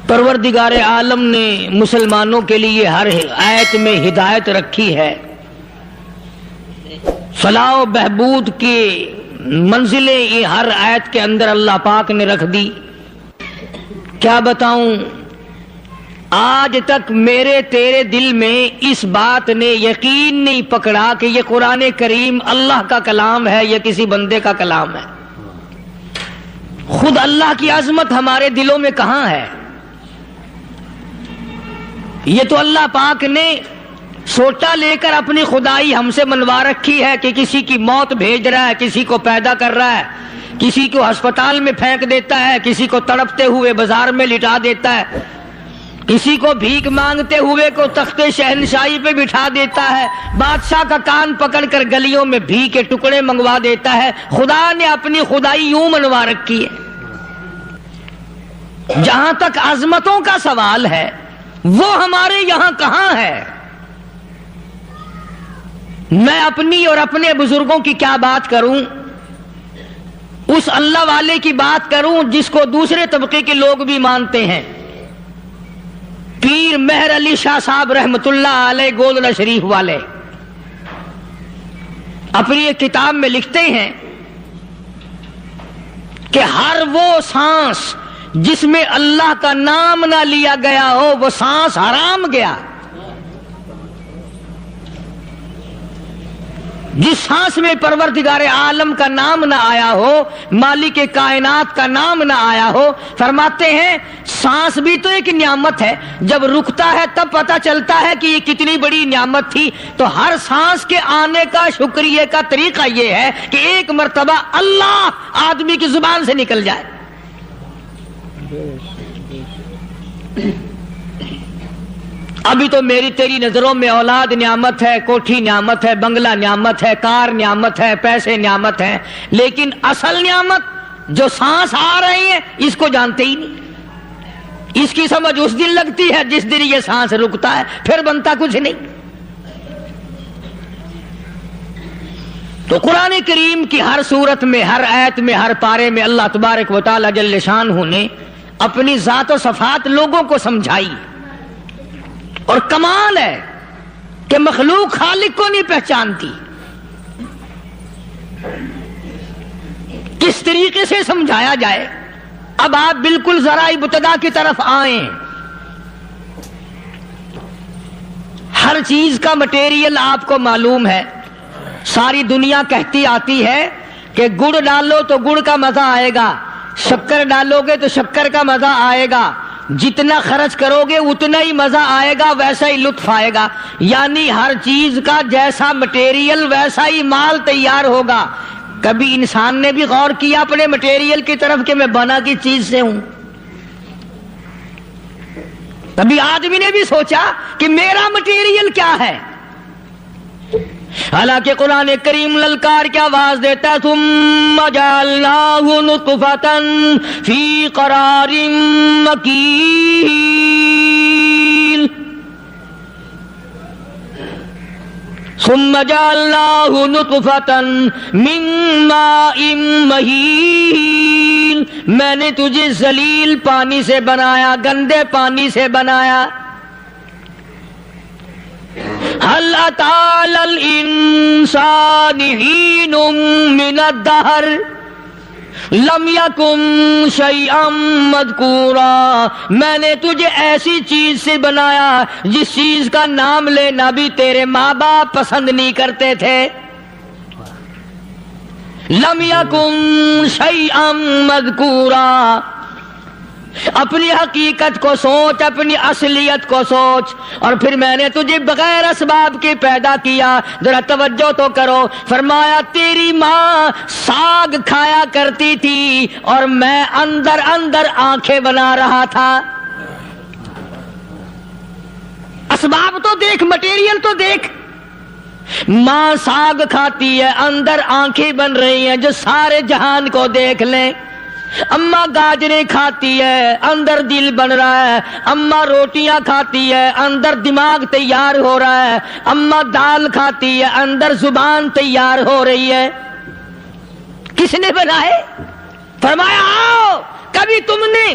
پروردگار عالم نے مسلمانوں کے لیے ہر آیت میں ہدایت رکھی ہے، فلاح و بہبود کی منزلیں یہ ہر آیت کے اندر اللہ پاک نے رکھ دی۔ کیا بتاؤں، آج تک میرے تیرے دل میں اس بات نے یقین نہیں پکڑا کہ یہ قرآن کریم اللہ کا کلام ہے یا کسی بندے کا کلام ہے۔ خود اللہ کی عظمت ہمارے دلوں میں کہاں ہے؟ یہ تو اللہ پاک نے سوٹا لے کر اپنی خدائی ہم سے منوا رکھی ہے کہ کسی کی موت بھیج رہا ہے، کسی کو پیدا کر رہا ہے، کسی کو ہسپتال میں پھینک دیتا ہے، کسی کو تڑپتے ہوئے بازار میں لٹا دیتا ہے، کسی کو بھیک مانگتے ہوئے کو تخت شہنشاہی پہ بٹھا دیتا ہے، بادشاہ کا کان پکڑ کر گلیوں میں بھیک کے ٹکڑے منگوا دیتا ہے۔ خدا نے اپنی خدائی یوں منوا رکھی ہے۔ جہاں تک عظمتوں کا سوال ہے وہ ہمارے یہاں کہاں ہے؟ میں اپنی اور اپنے بزرگوں کی کیا بات کروں، اس اللہ والے کی بات کروں جس کو دوسرے طبقے کے لوگ بھی مانتے ہیں۔ پیر مہر علی شاہ صاحب رحمت اللہ علیہ گولڈا شریف والے اپنی ایک کتاب میں لکھتے ہیں کہ ہر وہ سانس جس میں اللہ کا نام نہ لیا گیا ہو وہ سانس حرام گیا۔ جس سانس میں پروردگار عالم کا نام نہ آیا ہو، مالک کائنات کا نام نہ آیا ہو، فرماتے ہیں سانس بھی تو ایک نعمت ہے، جب رکتا ہے تب پتہ چلتا ہے کہ یہ کتنی بڑی نعمت تھی۔ تو ہر سانس کے آنے کا شکریہ کا طریقہ یہ ہے کہ ایک مرتبہ اللہ آدمی کی زبان سے نکل جائے۔ ابھی تو میری تیری نظروں میں اولاد نعمت ہے، کوٹھی نعمت ہے، بنگلہ نعمت ہے، کار نعمت ہے، پیسے نعمت ہے، لیکن اصل نعمت جو سانس آ رہی ہے اس کو جانتے ہی نہیں۔ اس کی سمجھ اس دن لگتی ہے جس دن یہ سانس رکتا ہے، پھر بنتا کچھ نہیں۔ تو قرآن کریم کی ہر صورت میں، ہر آیت میں، ہر پارے میں اللہ تبارک و تعالی جل شانہ نے اپنی ذات و صفات لوگوں کو سمجھائی۔ اور کمال ہے کہ مخلوق خالق کو نہیں پہچانتی۔ کس طریقے سے سمجھایا جائے؟ اب آپ بالکل ذرا ابتدا کی طرف آئیں۔ ہر چیز کا مٹیریل آپ کو معلوم ہے۔ ساری دنیا کہتی آتی ہے کہ گڑ ڈالو تو گڑ کا مزہ آئے گا، شکر ڈالو گے تو شکر کا مزہ آئے گا، جتنا خرچ کرو گے اتنا ہی مزہ آئے گا، ویسا ہی لطف آئے گا۔ یعنی ہر چیز کا جیسا مٹیریل ویسا ہی مال تیار ہوگا۔ کبھی انسان نے بھی غور کیا اپنے مٹیریل کی طرف کہ میں بنا کی چیز سے ہوں؟ کبھی آدمی نے بھی سوچا کہ میرا مٹیریل کیا ہے؟ حالانکہ قرآن کریم للکار کی آواز دیتا ہے ثم جعلناہ نطفۃ فی قرار مکین، ثم جعلناہ نطفۃ من ماء مہین، میں نے تجھے ذلیل پانی سے بنایا، گندے پانی سے بنایا۔ هل أتى على الإنسان حين من الدهر لم يكن شيئا مذكورا، میں نے تجھے ایسی چیز سے بنایا جس چیز کا نام لینا بھی تیرے ماں باپ پسند نہیں کرتے تھے۔ لم يكن شيئا مذكورا، اپنی حقیقت کو سوچ، اپنی اصلیت کو سوچ۔ اور پھر میں نے تجھے بغیر اسباب کے پیدا کیا۔ ذرا توجہ تو کرو، فرمایا تیری ماں ساگ کھایا کرتی تھی اور میں اندر اندر آنکھیں بنا رہا تھا۔ اسباب تو دیکھ، مٹیریل تو دیکھ۔ ماں ساگ کھاتی ہے، اندر آنکھیں بن رہی ہیں جو سارے جہان کو دیکھ لیں۔ اماں گاجریں کھاتی ہے، اندر دل بن رہا ہے۔ اماں روٹیاں کھاتی ہے، اندر دماغ تیار ہو رہا ہے۔ اماں دال کھاتی ہے، اندر زبان تیار ہو رہی ہے۔ کس نے بنائے؟ فرمایا آؤ، کبھی تم نے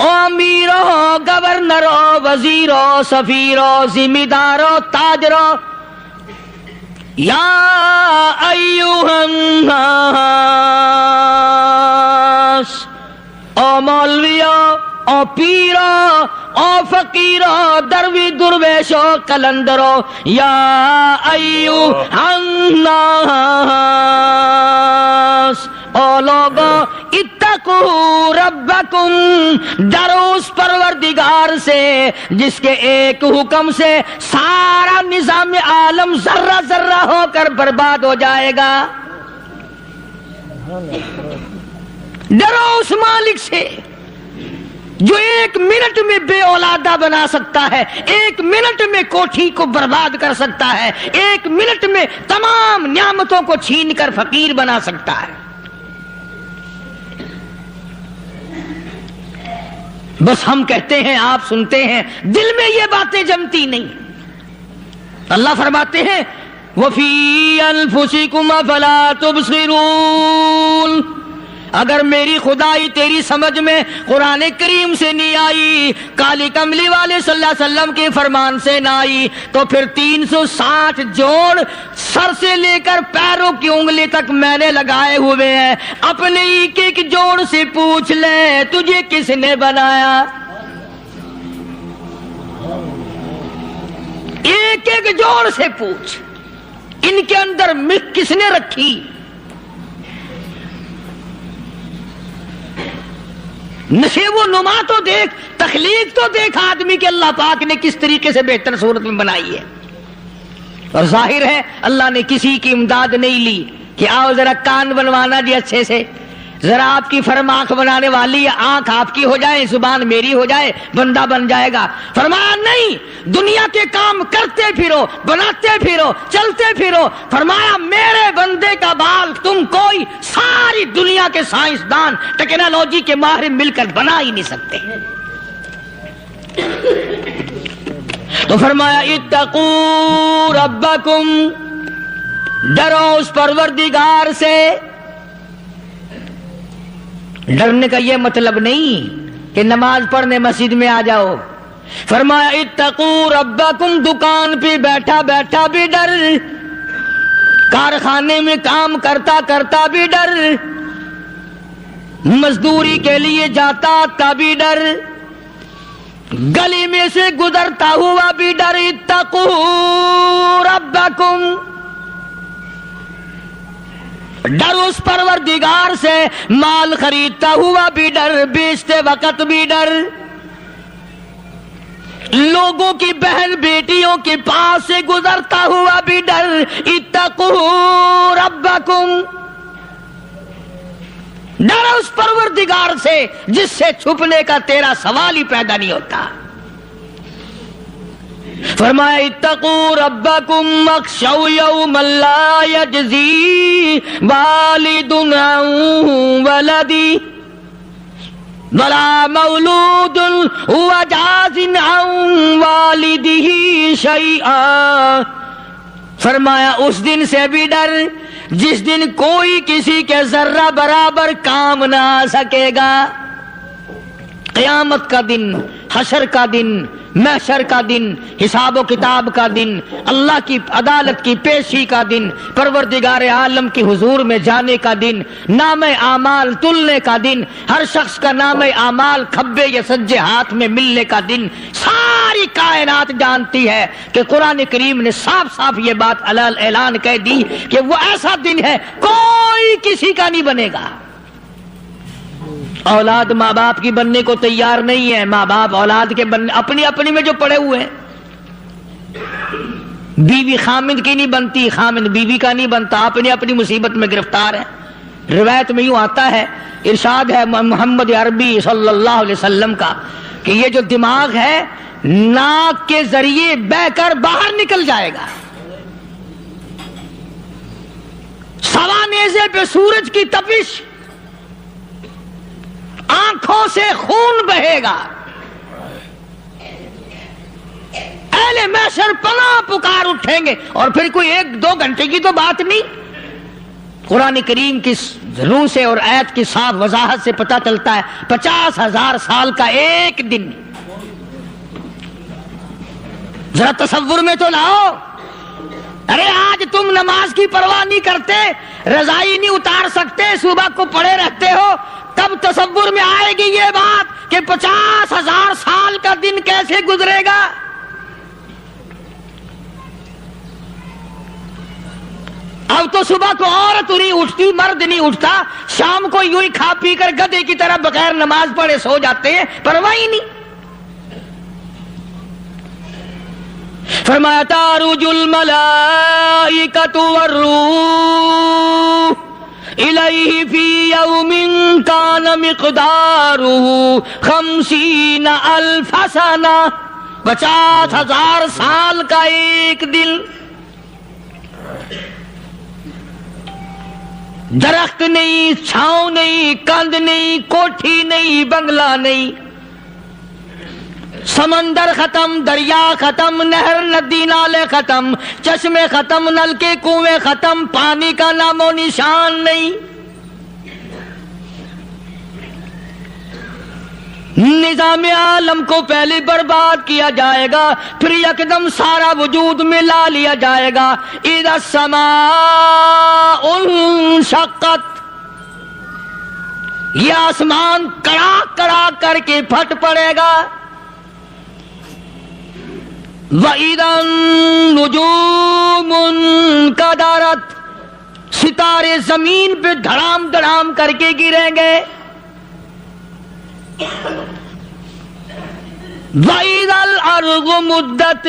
او امیر ہو، گورنر ہو، وزیر ہو، سفیر ہو، ذمہ دار ہو، تاجر ہو، یا ایھا الناس، او مولویو، او پیرو، او فقیرو، دروی درویشو، کلندرو، یا ایھا الناس، او لوگو اتقوا ربکم، ڈرو اس پروردگار سے جس کے ایک حکم سے سارا نظام عالم ذرہ ذرہ ہو کر برباد ہو جائے گا۔ ڈرو اس مالک سے جو ایک منٹ میں بے اولادہ بنا سکتا ہے، ایک منٹ میں کوٹھی کو برباد کر سکتا ہے، ایک منٹ میں تمام نعمتوں کو چھین کر فقیر بنا سکتا ہے۔ بس ہم کہتے ہیں، آپ سنتے ہیں، دل میں یہ باتیں جمتی نہیں۔ اللہ فرماتے ہیں وَفِي أَنفُسِكُمْ أَفَلَا تُبْصِرُونَ، اگر میری خدائی تیری سمجھ میں قرآن کریم سے نہیں آئی، کالی کملی والے صلی اللہ علیہ وسلم کے فرمان سے نہ آئی، تو پھر 360 جوڑ سر سے لے کر پیروں کی انگلی تک میں نے لگائے ہوئے ہیں، اپنے ایک ایک جوڑ سے پوچھ لے تجھے کس نے بنایا؟ ایک ایک جوڑ سے پوچھ، ان کے اندر مکھ کس نے رکھی؟ نشیب و نما تو دیکھ، تخلیق تو دیکھ آدمی کے اللہ پاک نے کس طریقے سے بہتر صورت میں بنائی ہے۔ اور ظاہر ہے اللہ نے کسی کی امداد نہیں لی کہ آؤ ذرا کان بنوانا جی اچھے سے، ذرا آپ کی فرم آنکھ بنانے والی ہے، آنکھ آپ کی ہو جائے، زبان میری ہو جائے، بندہ بن جائے گا۔ فرمایا نہیں، دنیا کے کام کرتے پھرو، بناتے پھرو، چلتے پھرو۔ فرمایا میرے بندے کا بال تم کوئی ساری دنیا کے سائنسدان ٹیکنالوجی کے ماہر مل کر بنا ہی نہیں سکتے۔ تو فرمایا اتقوا ربکم، ڈرو اس پروردگار سے۔ ڈرنے کا یہ مطلب نہیں کہ نماز پڑھنے مسجد میں آ جاؤ۔ فرمایا اتقوا ربکم، دکان پہ بیٹھا بیٹھا بھی ڈر، کارخانے میں کام کرتا کرتا بھی ڈر، مزدوری کے لیے جاتا تبھی ڈر، گلی میں سے گزرتا ہوا بھی ڈر۔ اتقوا ربکم، ڈر اس پروردگار سے، مال خریدتا ہوا بھی ڈر، بیچتے وقت بھی ڈر، لوگوں کی بہن بیٹیوں کے پاس سے گزرتا ہوا بھی ڈر۔ اتقوا ربکم، ڈر اس پروردگار سے جس سے چھپنے کا تیرا سوال ہی پیدا نہیں ہوتا۔ فرمایا اتقوا ربکم واخشوا یوما لا یجزی والد عن ولدی ولا مولود هو جاز عن والدہ شیئا۔ فرمایا اس دن سے بھی ڈر جس دن کوئی کسی کے ذرہ برابر کام نہ آ سکے گا۔ قیامت کا دن، حشر کا دن، محشر کا دن، حساب و کتاب کا دن، اللہ کی عدالت کی پیشی کا دن، پروردگار عالم کی حضور میں جانے کا دن، نام اعمال تلنے کا دن، ہر شخص کا نام اعمال کھبے یا سجے ہاتھ میں ملنے کا دن۔ ساری کائنات جانتی ہے کہ قرآن کریم نے صاف صاف یہ بات اعلان کہہ دی کہ وہ ایسا دن ہے کوئی کسی کا نہیں بنے گا۔ اولاد ماں باپ کی بننے کو تیار نہیں ہے، ماں باپ اولاد کے بننے اپنی اپنی میں جو پڑے ہوئے ہیں۔ بیوی خامند کی نہیں بنتی، خامند بیوی کا نہیں بنتا، اپنی اپنی مصیبت میں گرفتار ہے۔ روایت میں یوں آتا ہے، ارشاد ہے محمد عربی صلی اللہ علیہ وسلم کا کہ یہ جو دماغ ہے ناک کے ذریعے بہہ کر باہر نکل جائے گا، سوا نیزے پہ سورج کی تپش، آنکھوں سے خون بہے گا، اہل محشر پناہ پکار اٹھیں گے، اور پھر کوئی 1-2 گھنٹے کی تو بات نہیں، قرآن کریم کی روح سے اور آیت کی صاف وضاحت سے پتہ چلتا ہے 50,000 سال کا ایک دن. ذرا تصور میں تو لاؤ. ارے آج تم نماز کی پرواہ نہیں کرتے, رضائی نہیں اتار سکتے, صبح کو پڑے رہتے ہو, تب تصور میں آئے گی یہ بات کہ 50,000 سال کا دن کیسے گزرے گا. اب تو صبح کو عورت نہیں اٹھتی, مرد نہیں اٹھتا, شام کو یوں ہی کھا پی کر گدھے کی طرح بغیر نماز پڑھے سو جاتے ہیں, پرواہ ہی نہیں. فرمایا تعرج الملائکۃ والروح الیہ فی یوم کان مقدارہ 50,000 سنہ. 50,000 سال کا ایک دن. درخت نہیں, چھاؤں نہیں, کند نہیں, کوٹھی نہیں, بنگلہ نہیں, سمندر ختم, دریا ختم, نہر ندی نالے ختم, چشمے ختم, نل کے کنویں ختم, پانی کا نام و نشان نہیں. نظام عالم کو پہلے برباد کیا جائے گا, پھر یکدم سارا وجود میں لا لیا جائے گا. اذا السماء انشقت, یہ آسمان کڑاک کڑاک کر کے پھٹ پڑے گا. وَإِذَا النُّجُومُ انْكَدَرَتْ, ستارے زمین پہ دھڑام دھڑام کر کے گریں گے. وَإِذَا الْأَرْضُ مُدَّتْ,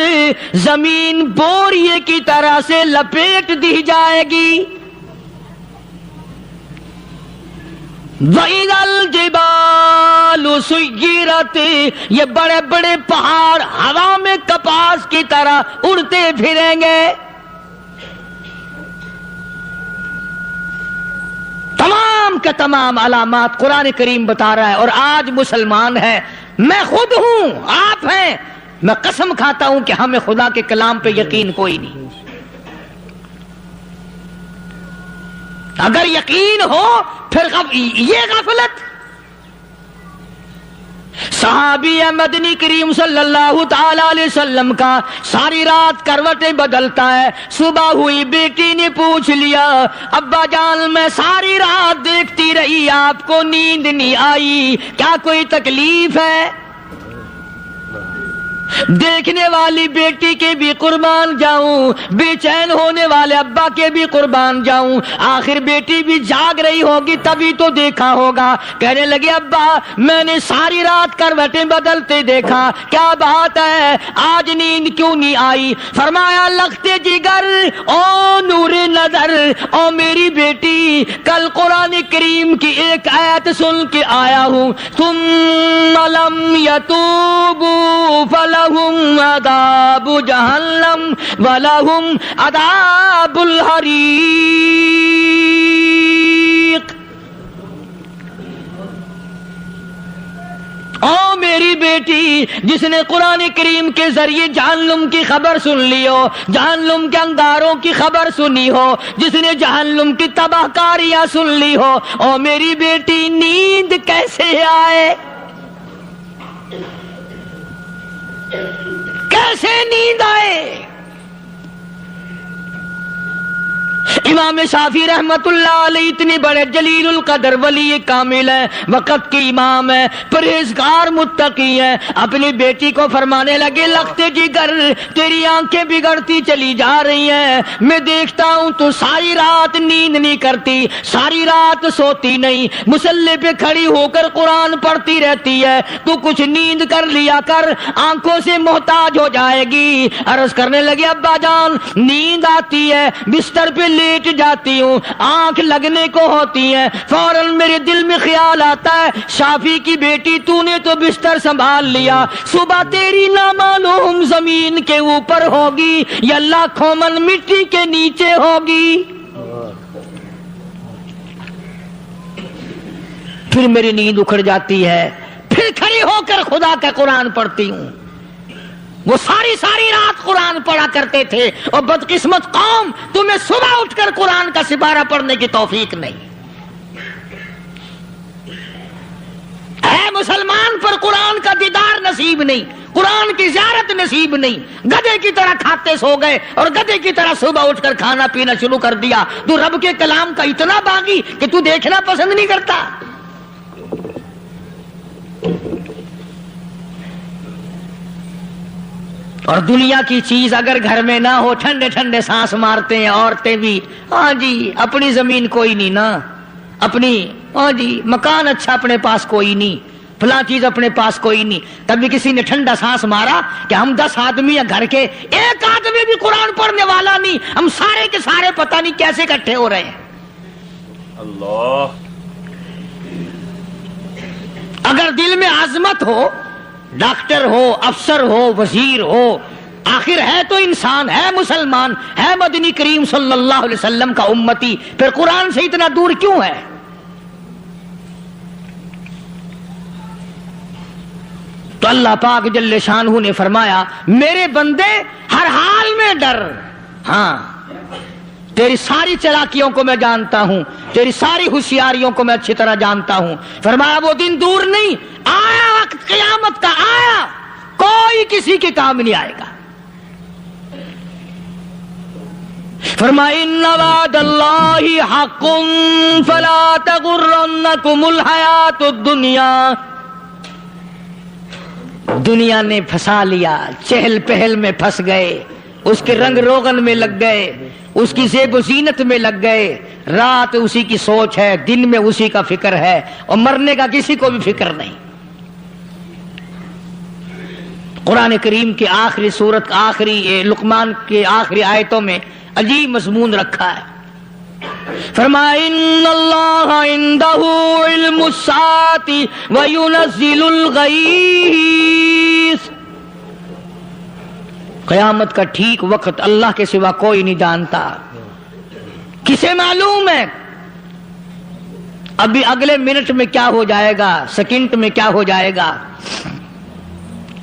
زمین بوریے کی طرح سے لپیٹ دی جائے گی. وَإِذَا الْجِبَالُ سُيِّرَتْ, یہ بڑے بڑے پہاڑ ہوا میں کپاس کی طرح اڑتے پھریں گے. تمام کے تمام علامات قرآن کریم بتا رہا ہے. اور آج مسلمان ہے, میں خود ہوں, آپ ہیں, میں قسم کھاتا ہوں کہ ہمیں خدا کے کلام پہ یقین کوئی نہیں. اگر یقین ہو پھر یہ غفلت. صحابی مدنی کریم صلی اللہ تعالی علیہ وسلم کا ساری رات کروٹیں بدلتا ہے. صبح ہوئی بیٹی نے پوچھ لیا, ابا جان میں ساری رات دیکھتی رہی, آپ کو نیند نہیں آئی, کیا کوئی تکلیف ہے؟ دیکھنے والی بیٹی کے بھی قربان جاؤں, بے چین ہونے والے ابا کے بھی قربان جاؤں. آخر بیٹی بھی جاگ رہی ہوگی تبھی تو دیکھا ہوگا. کہنے لگے ابا میں نے ساری رات کروٹیں بدلتے دیکھا, کیا بات ہے, آج نیند کیوں نہیں آئی؟ فرمایا لختے جگر او نور نظر, او میری بیٹی کل قرآن کریم کی ایک آیت سن کے آیا ہوں, ثم لم یتوبوا فلہم عذاب جہنم ولہم عذاب الحریق. او میری بیٹی جس نے قرآن کریم کے ذریعے جہنم کی خبر سن لی ہو, جہنم کے انگاروں کی خبر سنی ہو, جس نے جہنم کی تباہ کاریاں سن لی ہو, او میری بیٹی نیند کیسے آئے, کیسے نیند آئے؟ امام شافعی رحمت اللہ علیہ اتنے بڑے جلیل القدر ولی کامل ہے, وقت کے امام ہے, پرہیزگار متقی ہے. اپنی بیٹی کو فرمانے لگے لختے جگر تیری آنکھیں بگڑتی چلی جا رہی ہیں, میں دیکھتا ہوں تو ساری رات نیند نہیں کرتی, ساری رات سوتی نہیں, مصلی پہ کھڑی ہو کر قرآن پڑھتی رہتی ہے, تو کچھ نیند کر لیا کر, آنکھوں سے محتاج ہو جائے گی. عرض کرنے لگے ابا جان نیند آتی ہے, بستر پہ لیٹ جاتی ہوں, آنکھ لگنے کو ہوتی ہے, فوراً میرے دل میں خیال آتا ہے شافی کی بیٹی تو نے تو بستر سنبھال لیا, صبح تیری نامعلوم زمین کے اوپر ہوگی یا لاکھوں من مٹی کے نیچے ہوگی. پھر میری نیند اکھڑ جاتی ہے, پھر کھڑی ہو کر خدا کا قرآن پڑھتی ہوں. وہ ساری رات قرآن پڑھا کرتے تھے, اور بدقسمت قوم تمہیں صبح اٹھ کر قرآن کا سپارہ پڑھنے کی توفیق نہیں. مسلمان پر قرآن کا دیدار نصیب نہیں، قرآن کی زیارت نصیب نہیں، گدھے کی طرح کھاتے سو گئے اور گدھے کی طرح صبح اٹھ کر کھانا پینا شروع کر دیا، تو رب کے کلام کا اتنا باغی کہ تو دیکھنا پسند نہیں کرتا۔ اور دنیا کی چیز اگر گھر میں نہ ہو، ٹھنڈے ٹھنڈے سانس مارتے ہیں عورتیں بھی، ہاں جی اپنی زمین کوئی نہیں نا، اپنی ہاں جی مکان اچھا اپنے پاس کوئی نہیں، فلاں چیز اپنے پاس کوئی نہیں۔ تب بھی کسی نے ٹھنڈا سانس مارا کہ ہم 10 آدمی ہیں گھر کے، ایک آدمی بھی قرآن پڑھنے والا نہیں، ہم سارے کے سارے پتہ نہیں کیسے اکٹھے ہو رہے ہیں۔ اللہ، اگر دل میں عظمت ہو، ڈاکٹر ہو، افسر ہو، وزیر ہو، آخر ہے تو انسان، ہے مسلمان، ہے مدنی کریم صلی اللہ علیہ وسلم کا امتی، پھر قرآن سے اتنا دور کیوں ہے؟ تو اللہ پاک جل شانہ نے فرمایا میرے بندے ہر حال میں ڈر، ہاں تیری ساری چلاکیوں کو میں جانتا ہوں، تیری ساری ہوشیاریوں کو میں اچھی طرح جانتا ہوں۔ فرمایا وہ دن دور نہیں، آیا وقت قیامت کا، آیا، کوئی کسی کے کام نہیں آئے گا۔ فرمایا ان وعد اللہ حق فلا تغرنکم الحیات الدنیا، دنیا نے پھنسا لیا، چہل پہل میں پھنس گئے، اس کے رنگ روغن میں لگ گئے، اس کی زیب و زینت میں لگ گئے، رات اسی کی سوچ ہے، دن میں اسی کا فکر ہے، اور مرنے کا کسی کو بھی فکر نہیں۔ قرآن کریم کی آخری سورت، آخری لقمان کے آخری آیتوں میں عجیب مضمون رکھا ہے۔ فرمایا ان اللہ عندہ علم الساعۃ وینزل الغیث، قیامت کا ٹھیک وقت اللہ کے سوا کوئی نہیں جانتا۔ کسے معلوم ہے ابھی اگلے منٹ میں کیا ہو جائے گا، سیکنڈ میں کیا ہو جائے گا؟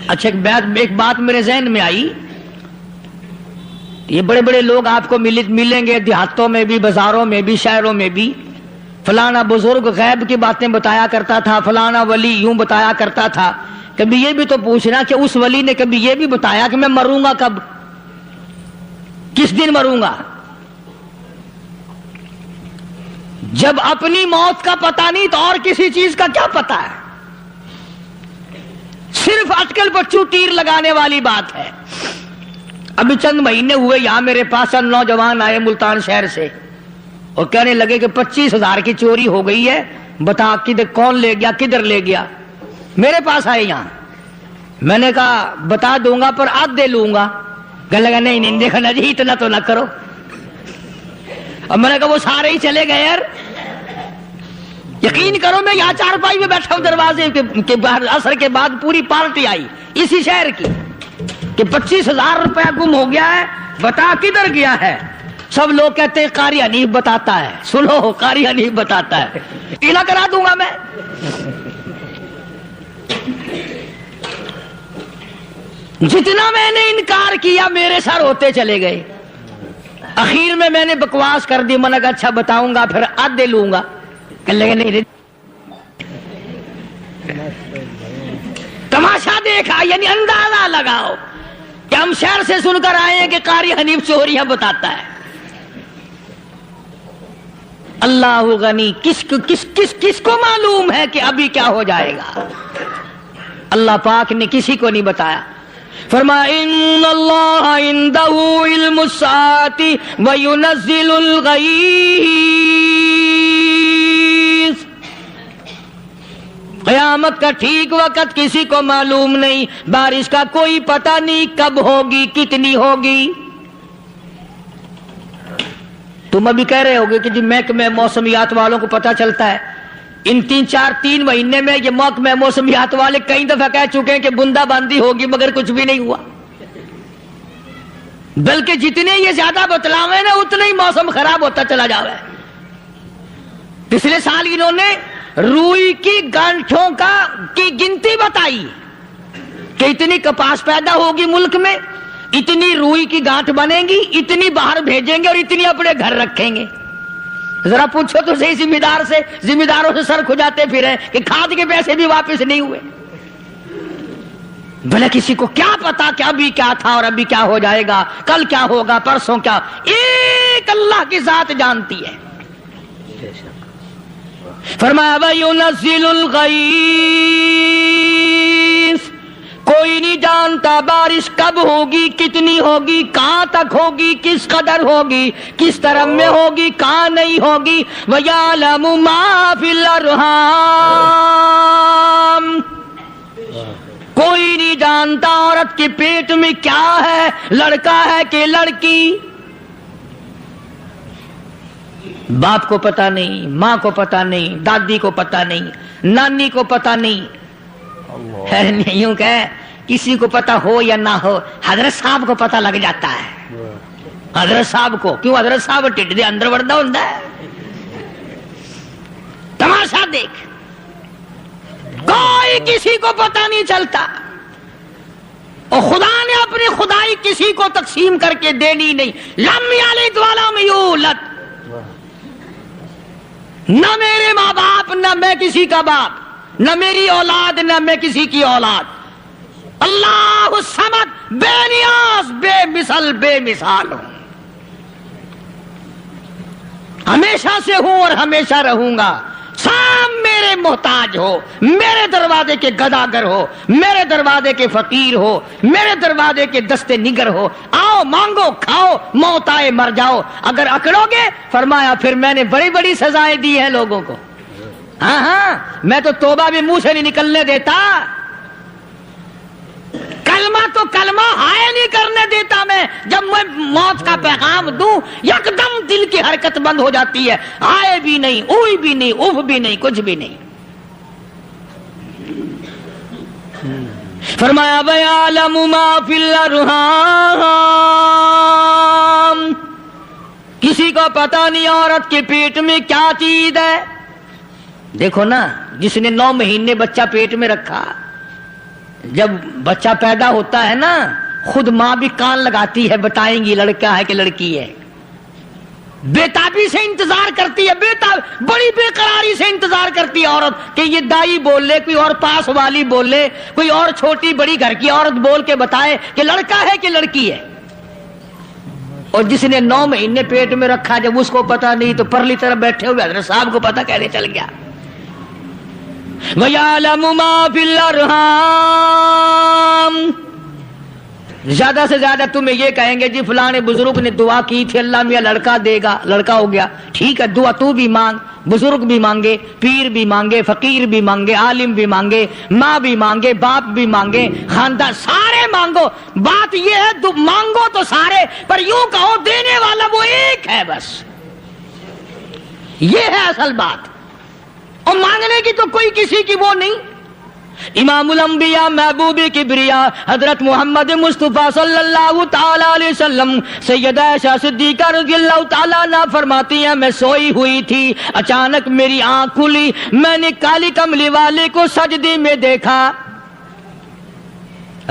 اچھا ایک بات میرے ذہن میں آئی، یہ بڑے بڑے لوگ آپ کو ملیں گے دیہاتوں میں بھی، بازاروں میں بھی، شہروں میں بھی، فلانا بزرگ غیب کی باتیں بتایا کرتا تھا، فلانا ولی یوں بتایا کرتا تھا۔ کبھی یہ بھی تو پوچھنا کہ اس ولی نے کبھی یہ بھی بتایا کہ میں مروں گا کب، کس دن مروں گا؟ جب اپنی موت کا پتہ نہیں تو اور کسی چیز کا کیا پتہ ہے؟ صرف اٹکل بچوں تیر لگانے والی بات ہے۔ ابھی چند مہینے ہوئے یہاں میرے پاس نوجوان آئے ملتان شہر سے اور کہنے لگے کہ 25,000 کی چوری ہو گئی ہے، بتا کدھر کون لے گیا، کدھر لے گیا؟ میرے پاس آئے یہاں، میں نے کہا بتا دوں گا پر آدھے لوں گا۔ کہنے لگا نہیں دیکھا نا جی اتنا تو نہ کرو۔ اور میں نے کہا وہ سارے ہی چلے گئے یار، یقین کرو میں یہاں چارپائی میں بیٹھا ہوں دروازے کے باہر، عصر کے بعد پوری پارٹی آئی اسی شہر کی کہ 25,000 روپیہ گم ہو گیا ہے، بتا کدھر گیا ہے؟ سب لوگ کہتے ہیں قاری حنیف بتاتا ہے، سنو قاری حنیف بتاتا ہے، ٹیلا کرا دوں گا میں۔ جتنا میں نے انکار کیا میرے سر ہوتے چلے گئے، اخیر میں نے بکواس کر دی، میں نے کہا اچھا بتاؤں گا پھر آدھے لوں گا۔ کہ لگے نہیں تماشا دیکھا، یعنی اندازہ لگاؤ کہ ہم شہر سے سن کر آئے ہیں کہ قاری حنیف چوریاں بتاتا ہے۔ اللہ غنی، کس کو معلوم ہے کہ ابھی کیا ہو جائے گا؟ اللہ پاک نے کسی کو نہیں بتایا۔ فرمایا ان اللہ عندہ علم الساعۃ وینزل الغیث، قیامت کا ٹھیک وقت کسی کو معلوم نہیں، بارش کا کوئی پتہ نہیں کب ہوگی، کتنی ہوگی۔ تم ابھی کہہ رہے ہوگے کہ جی محکمہ موسمیات والوں کو پتہ چلتا ہے، ان 3 مہینے میں یہ محکمہ موسمیات والے کئی دفعہ کہہ چکے ہیں کہ بندہ باندی ہوگی مگر کچھ بھی نہیں ہوا، بلکہ جتنے یہ زیادہ بتلاوے نا اتنا ہی موسم خراب ہوتا چلا جاوے۔ پچھلے سال انہوں نے روئی کی گانٹھوں کی گنتی بتائی کہ اتنی کپاس پیدا ہوگی ملک میں، اتنی روئی کی گانٹھ بنے گی، اتنی باہر بھیجیں گے اور اتنی اپنے گھر رکھیں گے۔ ذرا پوچھو تو صحیح ذمہ داروں سے سر کھجاتے پھرے کہ کھاد کے پیسے بھی واپس نہیں ہوئے. بھلا کسی کو کیا پتا کہ ابھی کیا تھا اور ابھی کیا ہو جائے گا, کل کیا ہوگا, پرسوں کیا. ایک اللہ کی ذات جانتی ہے. فرمایا وَيُنَزِّلُ الْغَيْثَ, کوئی نہیں جانتا بارش کب ہوگی, کتنی ہوگی, کہاں تک ہوگی, کس قدر ہوگی, کس طرح میں ہوگی, کہاں نہیں ہوگی. وَيَعْلَمُ مَا فِي الْأَرْحَامِ, کوئی نہیں جانتا عورت کے پیٹ میں کیا ہے, لڑکا ہے کہ لڑکی. باپ کو پتا نہیں, ماں کو پتا نہیں, دادی کو پتا نہیں, نانی کو پتا نہیں. یوں کہ کسی کو پتا ہو یا نہ ہو, حضرت صاحب کو پتا لگ جاتا ہے. حضرت صاحب کو کیوں, حضرت صاحب ٹھڈ دے اندر وڑدا ہوندا ہے. تماشا دیکھ, کوئی کسی کو پتا نہیں چلتا. اور خدا نے اپنی خدائی کسی کو تقسیم کر کے دینی نہیں. لم یلد ولم یولد, نہ میرے ماں باپ, نہ میں کسی کا باپ, نہ میری اولاد, نہ میں کسی کی اولاد. اللہ الصمد, بے نیاز, بے مثل, بے مثال ہوں. ہمیشہ سے ہوں اور ہمیشہ رہوں گا. سام میرے محتاج ہو, میرے دروازے کے گداگر ہو, میرے دروازے کے فقیر ہو, میرے دروازے کے دستے نگر ہو. آؤ مانگو کھاؤ, موت آئے مر جاؤ. اگر اکڑو گے, فرمایا پھر میں نے بڑی بڑی سزائیں دی ہیں لوگوں کو. ہاں میں تو توبہ بھی منہ سے نہیں نکلنے دیتا, کلمہ تو کلمہ ہائے نہیں کرنے دیتا میں. جب میں موت کا پیغام دوں یکدم دل کی حرکت بند ہو جاتی ہے. آئے بھی نہیں, اوئی بھی نہیں, اف بھی نہیں, کچھ بھی نہیں. فرمایا وَيَعْلَمُ مَا فِي الْأَرْحَامِ, کسی کو پتا نہیں عورت کے پیٹ میں کیا چیز ہے. دیکھو نا, جس نے 9 مہینے بچہ پیٹ میں رکھا, جب بچہ پیدا ہوتا ہے نا, خود ماں بھی کان لگاتی ہے, بتائیں گی لڑکا ہے کہ لڑکی ہے. بےتابی سے انتظار کرتی ہے, بڑی بے قراری سے انتظار کرتی ہے عورت کہ یہ دائی بول لے, کوئی اور پاس والی بول لے, کوئی اور چھوٹی بڑی گھر کی عورت بول کے بتائے کہ لڑکا ہے کہ لڑکی ہے. اور جس نے 9 مہینے پیٹ میں رکھا, جب اس کو پتا نہیں تو پرلی طرف بیٹھے ہوئے حضرت صاحب کو پتا کیسے چل گیا. وَيَعْلَمُ مَا فِي الْأَرْحَامِ, زیادہ سے زیادہ تمہیں یہ کہیں گے جی فلاں بزرگ نے دعا کی تھی, اللہ میاں لڑکا دے گا, لڑکا ہو گیا. ٹھیک ہے, دعا تو بھی مانگ, بزرگ بھی مانگے, پیر بھی مانگے, فقیر بھی مانگے, عالم بھی مانگے, ماں بھی مانگے, باپ بھی مانگے, خاندان سارے مانگو. بات یہ ہے مانگو تو سارے, پر یوں کہو دینے والا وہ ایک ہے بس. یہ ہے اصل بات. اور مانگنے کی تو کوئی کسی کی وہ نہیں. امام الانبیاء محبوب کبریا حضرت محمد مصطفیٰ صلی اللہ تعالی علیہ وسلم سیدہ عائشہ صدیقہ رضی اللہ تعالی عنہا فرماتی ہیں, میں سوئی ہوئی تھی, اچانک میری آنکھ کھلی, میں نے کالی کملی والے کو سجدے میں دیکھا.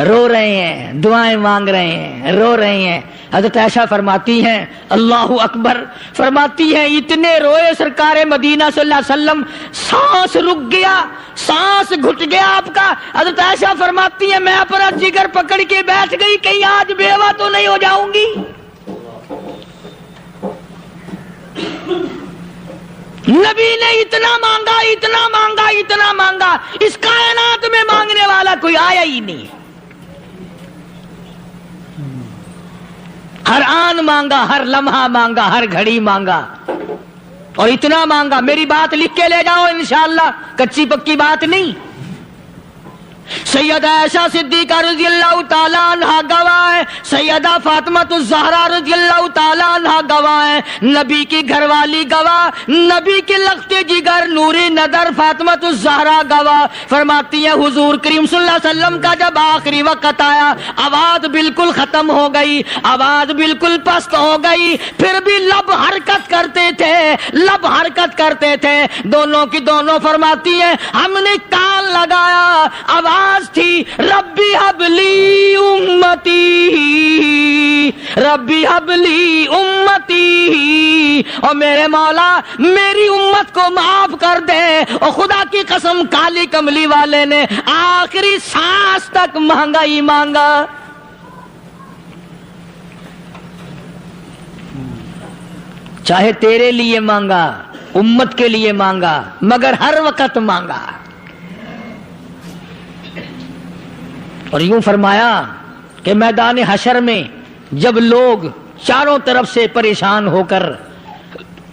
رو رہے ہیں, دعائیں مانگ رہے ہیں, رو رہے ہیں. حضرت عائشہ فرماتی ہیں اللہ اکبر, فرماتی ہیں اتنے روئے سرکار مدینہ صلی اللہ علیہ وسلم, سانس رک گیا, سانس گھٹ گیا آپ کا. حضرت عائشہ فرماتی ہیں میں اپنا جگر پکڑ کے بیٹھ گئی, کہیں آج بیوہ تو نہیں ہو جاؤں گی. نبی نے اتنا مانگا, اتنا مانگا, اتنا مانگا, اس کائنات میں مانگنے والا کوئی آیا ہی نہیں. ہر آن مانگا, ہر لمحہ مانگا, ہر گھڑی مانگا, اور اتنا مانگا. میری بات لکھ کے لے جاؤ انشاءاللہ, کچی پکی بات نہیں. سیدہ عائشہ صدیقہ رضی اللہ تعالیٰ عنہا گواہ ہے, سیدہ فاطمہ الزہرا رضی اللہ تعالیٰ عنہا گواہ ہے, نبی کی گھر والی گواہ, نبی کے لخت جگر نوری نظر فاطمہ الزہرا گواہ. فرماتی ہیں حضور کریم صلی اللہ علیہ وسلم کا جب آخری وقت آیا, آواز بالکل ختم ہو گئی, آواز بالکل پست ہو گئی, پھر بھی لب حرکت کرتے تھے, لب حرکت کرتے تھے, دونوں کی دونوں. فرماتی ہیں ہم نے کان لگایا, آواز تھی ربی حبلی امتی, ربی حبلی امتی, اور میرے مولا میری امت کو معاف کر دے. اور خدا کی قسم کالی کملی والے نے آخری سانس تک مانگا ہی مانگا. چاہے تیرے لیے مانگا, امت کے لیے مانگا, مگر ہر وقت مانگا. اور یوں فرمایا کہ میدان حشر میں جب لوگ چاروں طرف سے پریشان ہو کر,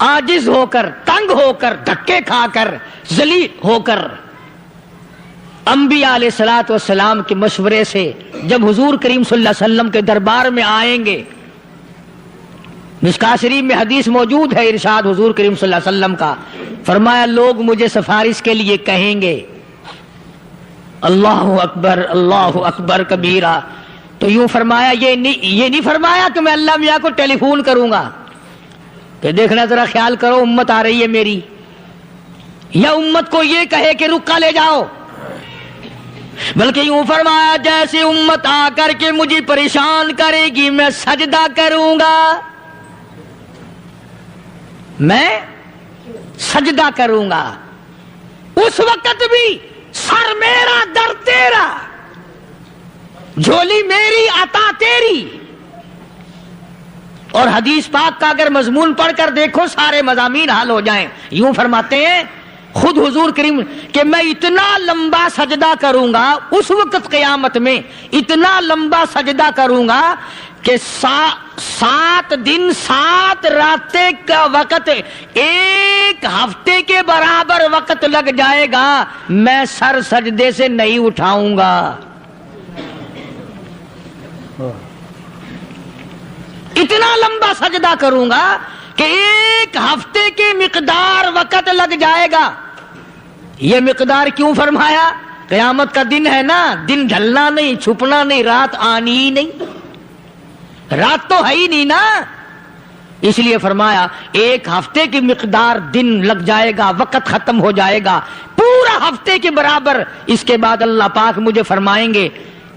عاجز ہو کر, تنگ ہو کر, دھکے کھا کر, ذلیل ہو کر انبیاء علیہ الصلوۃ والسلام کے مشورے سے جب حضور کریم صلی اللہ علیہ وسلم کے دربار میں آئیں گے, مشکاۃ شریف میں حدیث موجود ہے, ارشاد حضور کریم صلی اللہ علیہ وسلم کا, فرمایا لوگ مجھے سفارش کے لیے کہیں گے اللہ اکبر کبیرہ. تو یوں فرمایا, یہ نہیں فرمایا کہ میں اللہ میاں کو ٹیلی فون کروں گا کہ دیکھنا ذرا خیال کرو امت آ رہی ہے میری, یا امت کو یہ کہے کہ رکا لے جاؤ, بلکہ یوں فرمایا جیسے امت آ کر کے مجھے پریشان کرے گی میں سجدہ کروں گا, میں سجدہ کروں گا. اس وقت بھی سر میرا در تیرا, جھولی میری عطا تیری. اور حدیث پاک کا اگر مضمون پڑھ کر دیکھو سارے مضامین حل ہو جائیں. یوں فرماتے ہیں خود حضور کریم کہ میں اتنا لمبا سجدہ کروں گا اس وقت قیامت میں, اتنا لمبا سجدہ کروں گا کہ 7 دن 7 راتیں کا وقت 1 ہفتے کے برابر وقت لگ جائے گا, میں سر سجدے سے نہیں اٹھاؤں گا. اتنا لمبا سجدہ کروں گا کہ 1 ہفتے کی مقدار وقت لگ جائے گا. یہ مقدار کیوں فرمایا؟ قیامت کا دن ہے نا, دن ڈھلنا نہیں, چھپنا نہیں, رات آنی ہی نہیں, رات تو ہے ہی نہیں نا, اس لیے فرمایا 1 ہفتے کی مقدار دن لگ جائے گا, وقت ختم ہو جائے گا پورا ہفتے کے برابر. اس کے بعد اللہ پاک مجھے فرمائیں گے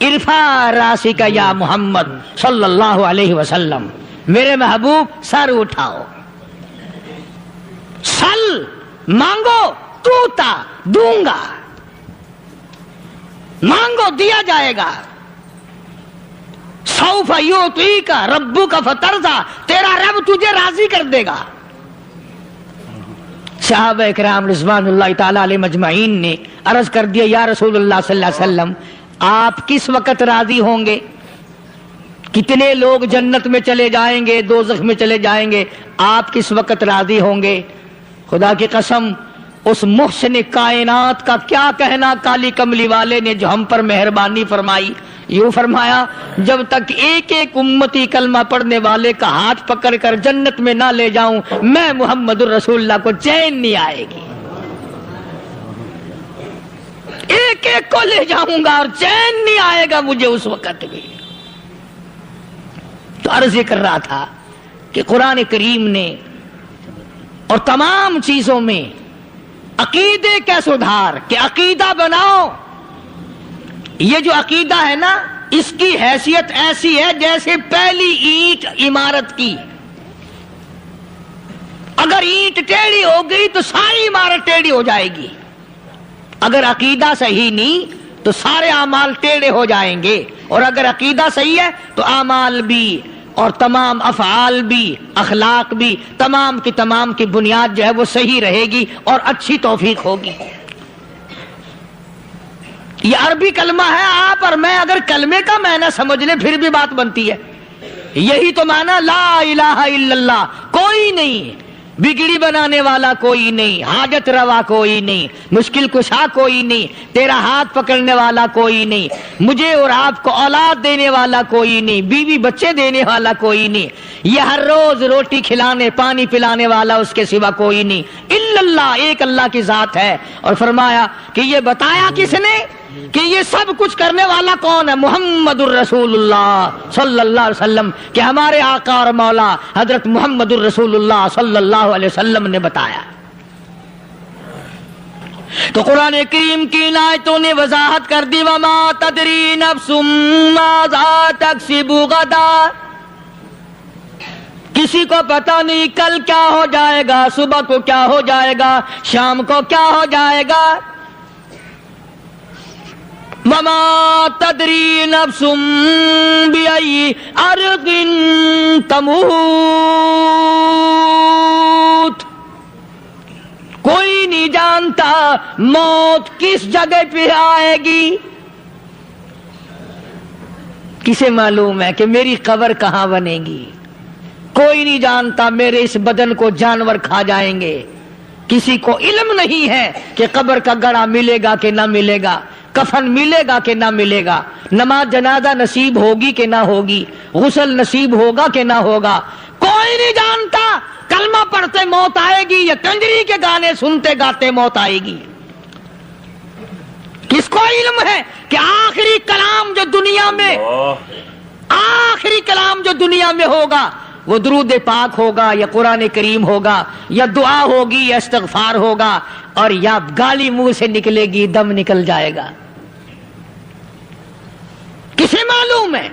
ارفع راسک یا محمد صلی اللہ علیہ وسلم, میرے محبوب سر اٹھاؤ, سل مانگو توتا دوں گا, مانگو دیا جائے گا. سوف یعطیک ربک فترضی, تیرا رب تجھے راضی کر دے گا. صحابہ کرام رضوان اللہ تعالی علیہ مجمعین نے عرض کر دیا یا رسول اللہ صلی اللہ علیہ وسلم آپ کس وقت راضی ہوں گے؟ کتنے لوگ جنت میں چلے جائیں گے, دوزخ میں چلے جائیں گے, آپ کس وقت راضی ہوں گے؟ خدا کی قسم اس محسن کائنات کا کیا کہنا کالی کملی والے نے جو ہم پر مہربانی فرمائی. یوں فرمایا جب تک ایک ایک امتی کلمہ پڑھنے والے کا ہاتھ پکڑ کر جنت میں نہ لے جاؤں میں محمد الرسول اللہ کو چین نہیں آئے گی. ایک ایک کو لے جاؤں گا اور چین نہیں آئے گا مجھے اس وقت بھی. تو عرض یہ کر رہا تھا کہ قرآن کریم نے اور تمام چیزوں میں عقیدے کا سدھار کہ عقیدہ بناؤ. یہ جو عقیدہ ہے نا اس کی حیثیت ایسی ہے جیسے پہلی اینٹ عمارت کی. اگر اینٹ ٹیڑھی ہو گئی تو ساری عمارت ٹیڑھی ہو جائے گی. اگر عقیدہ صحیح نہیں تو سارے اعمال ٹیڑھے ہو جائیں گے, اور اگر عقیدہ صحیح ہے تو اعمال بھی اور تمام افعال بھی اخلاق بھی تمام کی بنیاد جو ہے وہ صحیح رہے گی اور اچھی توفیق ہوگی. یہ عربی کلمہ ہے, آپ اور میں اگر کلمے کا معنی سمجھ لیں پھر بھی بات بنتی ہے. یہی تو معنی لا الہ الا اللہ, کوئی نہیں, بگڑی بنانے والا کوئی نہیں, حاجت روا کوئی نہیں, مشکل کشا کوئی نہیں, تیرا ہاتھ پکڑنے والا کوئی نہیں, مجھے اور آپ کو اولاد دینے والا کوئی نہیں, بیوی بچے دینے والا کوئی نہیں, یہ ہر روز روٹی کھلانے پانی پلانے والا اس کے سوا کوئی نہیں, الا اللہ, ایک اللہ کی ذات ہے. اور فرمایا کہ یہ بتایا کس نے کہ یہ سب کچھ کرنے والا کون ہے؟ محمد الرسول اللہ صلی اللہ علیہ وسلم, کہ ہمارے آقا اور مولا حضرت محمد الرسول اللہ صلی اللہ علیہ وسلم نے بتایا. تو قرآن کریم کی آیتوں نے وضاحت کر دی وما تدری نفس ماذا تکسب غدا, کسی کو پتا نہیں کل کیا ہو جائے گا، صبح کو کیا ہو جائے گا، شام کو کیا ہو جائے گا. وما تدری نفس بأي أرض تموت. کوئی نہیں جانتا موت کس جگہ پہ آئے گی. کسے معلوم ہے کہ میری قبر کہاں بنے گی؟ کوئی نہیں جانتا میرے اس بدن کو جانور کھا جائیں گے. کسی کو علم نہیں ہے کہ قبر کا گڑھا ملے گا کہ نہ ملے گا، کفن ملے گا کہ نہ ملے گا، نماز جنازہ نصیب ہوگی کہ نہ ہوگی، غسل نصیب ہوگا کہ نہ ہوگا. کوئی نہیں جانتا کلمہ پڑھتے موت آئے گی یا کنجری کے گانے سنتے گاتے موت آئے گی. کس کو علم ہے کہ آخری کلام جو دنیا میں ہوگا وہ درود پاک ہوگا یا قرآن کریم ہوگا یا دعا ہوگی یا استغفار ہوگا اور یا گالی منہ سے نکلے گی، دم نکل جائے گا. کسے معلوم ہے؟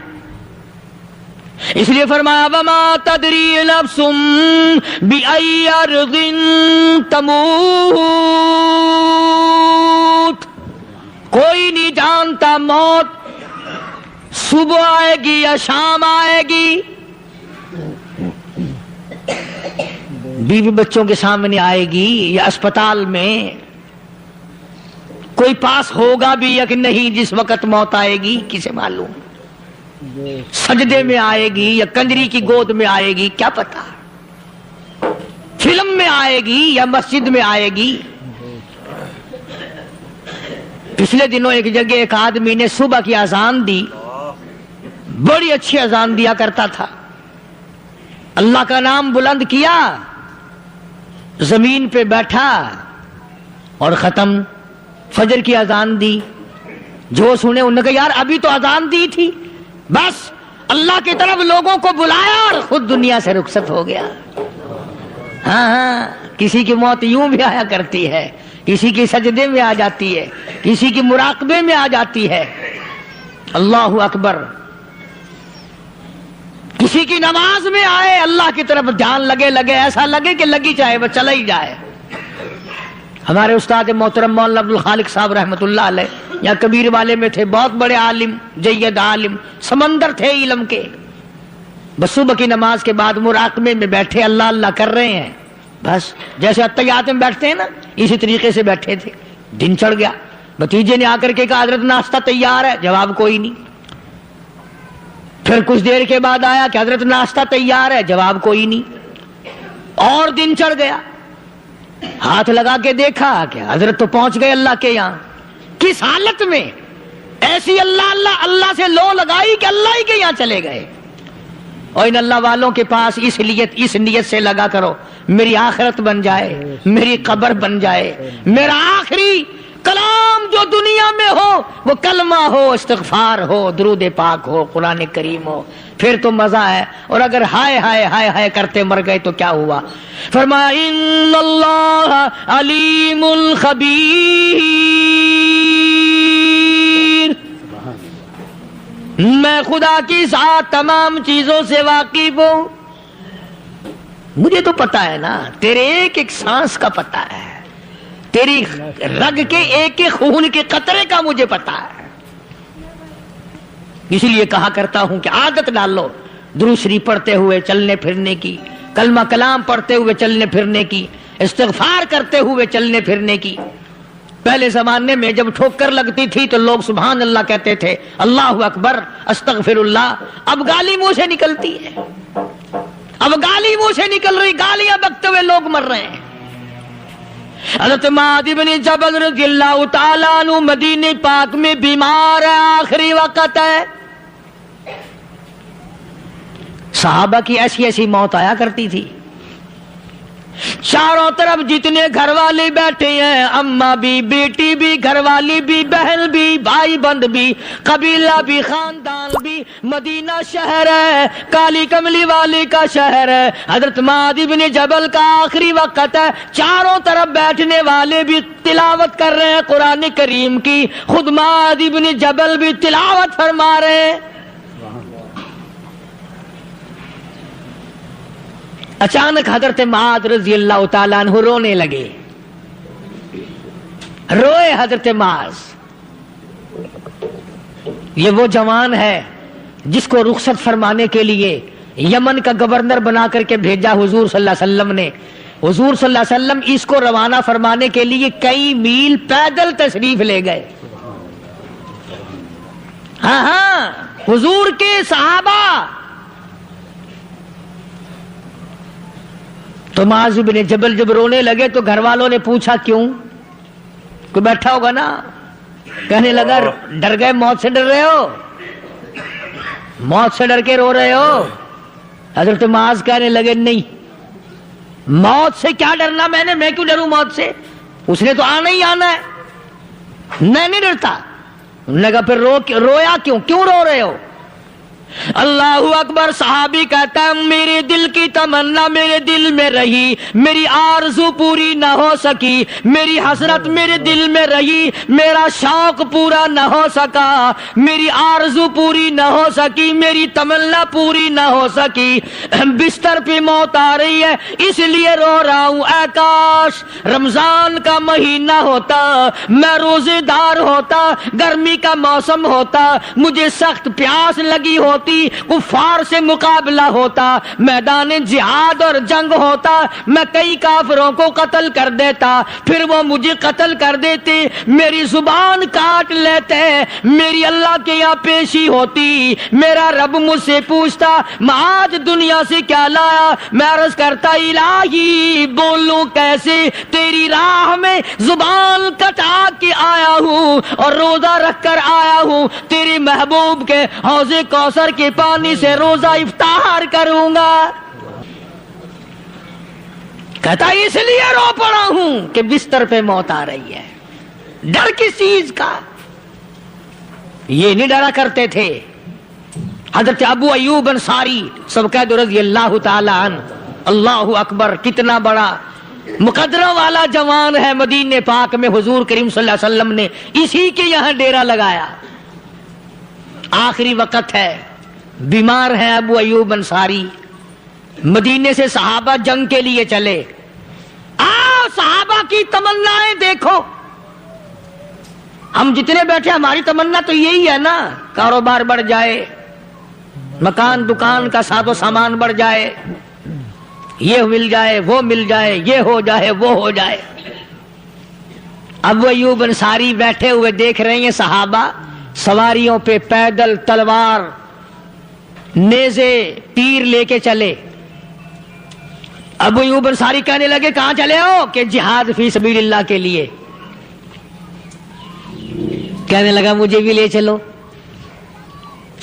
اس لیے فرمایا وما تدری نفس بأي أرض تموت. کوئی نہیں جانتا موت صبح آئے گی یا شام آئے گی، بیوی بچوں کے سامنے آئے گی یا اسپتال میں. کوئی پاس ہوگا بھی یا کہ نہیں جس وقت موت آئے گی کسے معلوم. سجدے میں آئے گی یا کنجری کی گود میں آئے گی کیا پتا. فلم میں آئے گی یا مسجد میں آئے گی. پچھلے دنوں ایک جگہ ایک آدمی نے صبح کی اذان دی، بڑی اچھی اذان دیا کرتا تھا، اللہ کا نام بلند کیا، زمین پہ بیٹھا اور ختم. فجر کی اذان دی، جو سنے انہوں نے کہا یار ابھی تو اذان دی تھی. بس اللہ کی طرف لوگوں کو بلایا اور خود دنیا سے رخصت ہو گیا. ہاں کسی کی موت یوں بھی آیا کرتی ہے، کسی کی سجدے میں آ جاتی ہے، کسی کی مراقبے میں آ جاتی ہے. اللہ اکبر. کسی کی نماز میں آئے، اللہ کی طرف دھیان لگے ایسا لگے کہ لگی چاہے وہ چلا ہی جائے. ہمارے استاد محترم مولانا عبد الخالق صاحب رحمۃ اللہ علیہ یا کبیر والے میں تھے، بہت بڑے عالم، جید عالم، سمندر تھے علم کے. بس صبح کی نماز کے بعد مراقبے میں بیٹھے اللہ اللہ کر رہے ہیں، بس جیسے اتحیات میں بیٹھتے ہیں نا اسی طریقے سے بیٹھے تھے. دن چڑھ گیا، بھتیجے نے آ کر کے کہا حضرت ناشتہ تیار ہے، جواب کوئی نہیں. پھر کچھ دیر کے بعد آیا کہ حضرت ناشتہ تیار ہے، جواب کوئی نہیں. اور دن چڑھ گیا، ہاتھ لگا کے دیکھا کہ حضرت تو پہنچ گئے اللہ کے یہاں. کس حالت میں؟ ایسی اللہ اللہ اللہ سے لو لگائی کہ اللہ ہی کے یہاں چلے گئے. اور ان اللہ والوں کے پاس اس نیت سے لگا کرو میری آخرت بن جائے، میری قبر بن جائے، میرا آخری کلام جو دنیا میں ہو وہ کلمہ ہو، استغفار ہو، درود پاک ہو، قرآن کریم ہو، پھر تو مزہ ہے. اور اگر ہائے ہائے ہائے ہائے کرتے مر گئے تو کیا ہوا؟ فرمایا ان اللہ علیم خبیر. میں خدا کی ذات تمام چیزوں سے واقف ہوں. مجھے تو پتا ہے نا، تیرے ایک ایک سانس کا پتا ہے، تیری رگ کے ایک ایک خون کے قطرے کا مجھے پتا ہے. اسی لیے کہا کرتا ہوں کہ عادت ڈال لو درود شریف پڑھتے ہوئے چلنے پھرنے کی، کلمہ کلام پڑھتے ہوئے چلنے پھرنے کی، استغفار کرتے ہوئے چلنے پھرنے کی. پہلے زمانے میں جب ٹھوکر لگتی تھی تو لوگ سبحان اللہ کہتے تھے، اللہ اکبر، استغفر اللہ. اب گالی منہ سے نکلتی ہے، اب گالی منہ سے نکل رہی، گالیاں بکتے ہوئے لوگ مر رہے ہیں. حضرت معاذ بن جبل رضی اللہ تعالیٰ عنہ مدینے پاک میں بیمار ہے، آخری وقت ہے. صحابہ کی ایسی ایسی موت آیا کرتی تھی. چاروں طرف جتنے گھر والے بیٹھے ہیں، اماں بھی، بیٹی بھی، گھر والی بھی، بہن بھی، بھائی بند بھی، قبیلہ بھی، خاندان بھی. مدینہ شہر ہے، کالی کملی والے کا شہر ہے. حضرت معاذ بن جبل کا آخری وقت ہے. چاروں طرف بیٹھنے والے بھی تلاوت کر رہے ہیں قرآن کریم کی، خود معاذ بن جبل بھی تلاوت فرما رہے ہیں. اچانک حضرت معاذ رضی اللہ تعالیٰ عنہ رونے لگے. روئے حضرت معاذ. یہ وہ جوان ہے جس کو رخصت فرمانے کے لیے یمن کا گورنر بنا کر کے بھیجا حضور صلی اللہ علیہ وسلم نے. حضور صلی اللہ علیہ وسلم اس کو روانہ فرمانے کے لیے کئی میل پیدل تشریف لے گئے. ہاں حضور کے صحابہ. تو معاذ بن جبل جب رونے لگے تو گھر والوں نے پوچھا کیوں؟ کوئی بیٹھا ہوگا نا. کہنے لگا ڈر گئے؟ موت سے ڈر رہے ہو؟ موت سے ڈر کے رو رہے ہو؟ حضرت معاذ کہنے لگے نہیں، موت سے کیا ڈرنا، میں کیوں ڈروں موت سے؟ اس نے تو آنا ہی آنا ہے، میں نہیں ڈرتا. انہوں نے کہا پھر رویا کیوں رو رہے ہو؟ اللہ اکبر. صحابی کہتا ہے میرے دل کی تمنا میرے دل میں رہی، میری آرزو پوری نہ ہو سکی، میری حسرت میرے دل میں رہی، میرا شوق پورا نہ ہو سکا، میری آرزو پوری نہ ہو سکی، میری تمنا پوری نہ ہو سکی. بستر پہ موت آ رہی ہے اس لیے رو رہا ہوں. اے کاش رمضان کا مہینہ ہوتا، میں روزے دار ہوتا، گرمی کا موسم ہوتا، مجھے سخت پیاس لگی ہوتی، کفار سے مقابلہ ہوتا، میدان جہاد اور جنگ ہوتا، میں کئی کافروں کو قتل کر دیتا، پھر وہ مجھے قتل کر دیتے، میری زبان کاٹ لیتے، میری اللہ کے یہاں پیشی ہوتی، میرا رب مجھ سے پوچھتا معاذ دنیا سے کیا لایا؟ میں عرض کرتا الہی بولوں کیسے، تیری راہ میں زبان کٹا کے آیا ہوں اور روزہ رکھ کر آیا ہوں، تیرے محبوب کے حوض کوثر کے پانی سے روزہ افطار کروں گا. کہتا اس لیے رو پڑا ہوں کہ بستر پہ موت آ رہی ہے. ڈر کس چیز کا؟ یہ نہیں ڈرا کرتے تھے. حضرت ابو ایوب انصاری سبقید رضی اللہ تعالی عنہ. اللہ اکبر، کتنا بڑا مقدروں والا جوان ہے. مدینے پاک میں حضور کریم صلی اللہ علیہ وسلم نے اسی کے یہاں ڈیرا لگایا. آخری وقت ہے، بیمار ہے ابو ایوب انصاری. مدینے سے صحابہ جنگ کے لیے چلے. صحابہ کی تمنائیں دیکھو. ہم جتنے بیٹھے ہماری تمنا تو یہی ہے نا، کاروبار بڑھ جائے، مکان دکان کا ساز و سامان بڑھ جائے، یہ مل جائے وہ مل جائے، یہ ہو جائے وہ ہو جائے. ابو ایوب انصاری بیٹھے ہوئے دیکھ رہے ہیں صحابہ سواریوں پہ پیدل تلوار نیزے تیر لے کے چلے. ابو ایوب انصاری کہنے لگے کہاں چلے ہو؟ کہ جہاد فی سبیل اللہ کے لیے. کہنے لگا مجھے بھی لے چلو.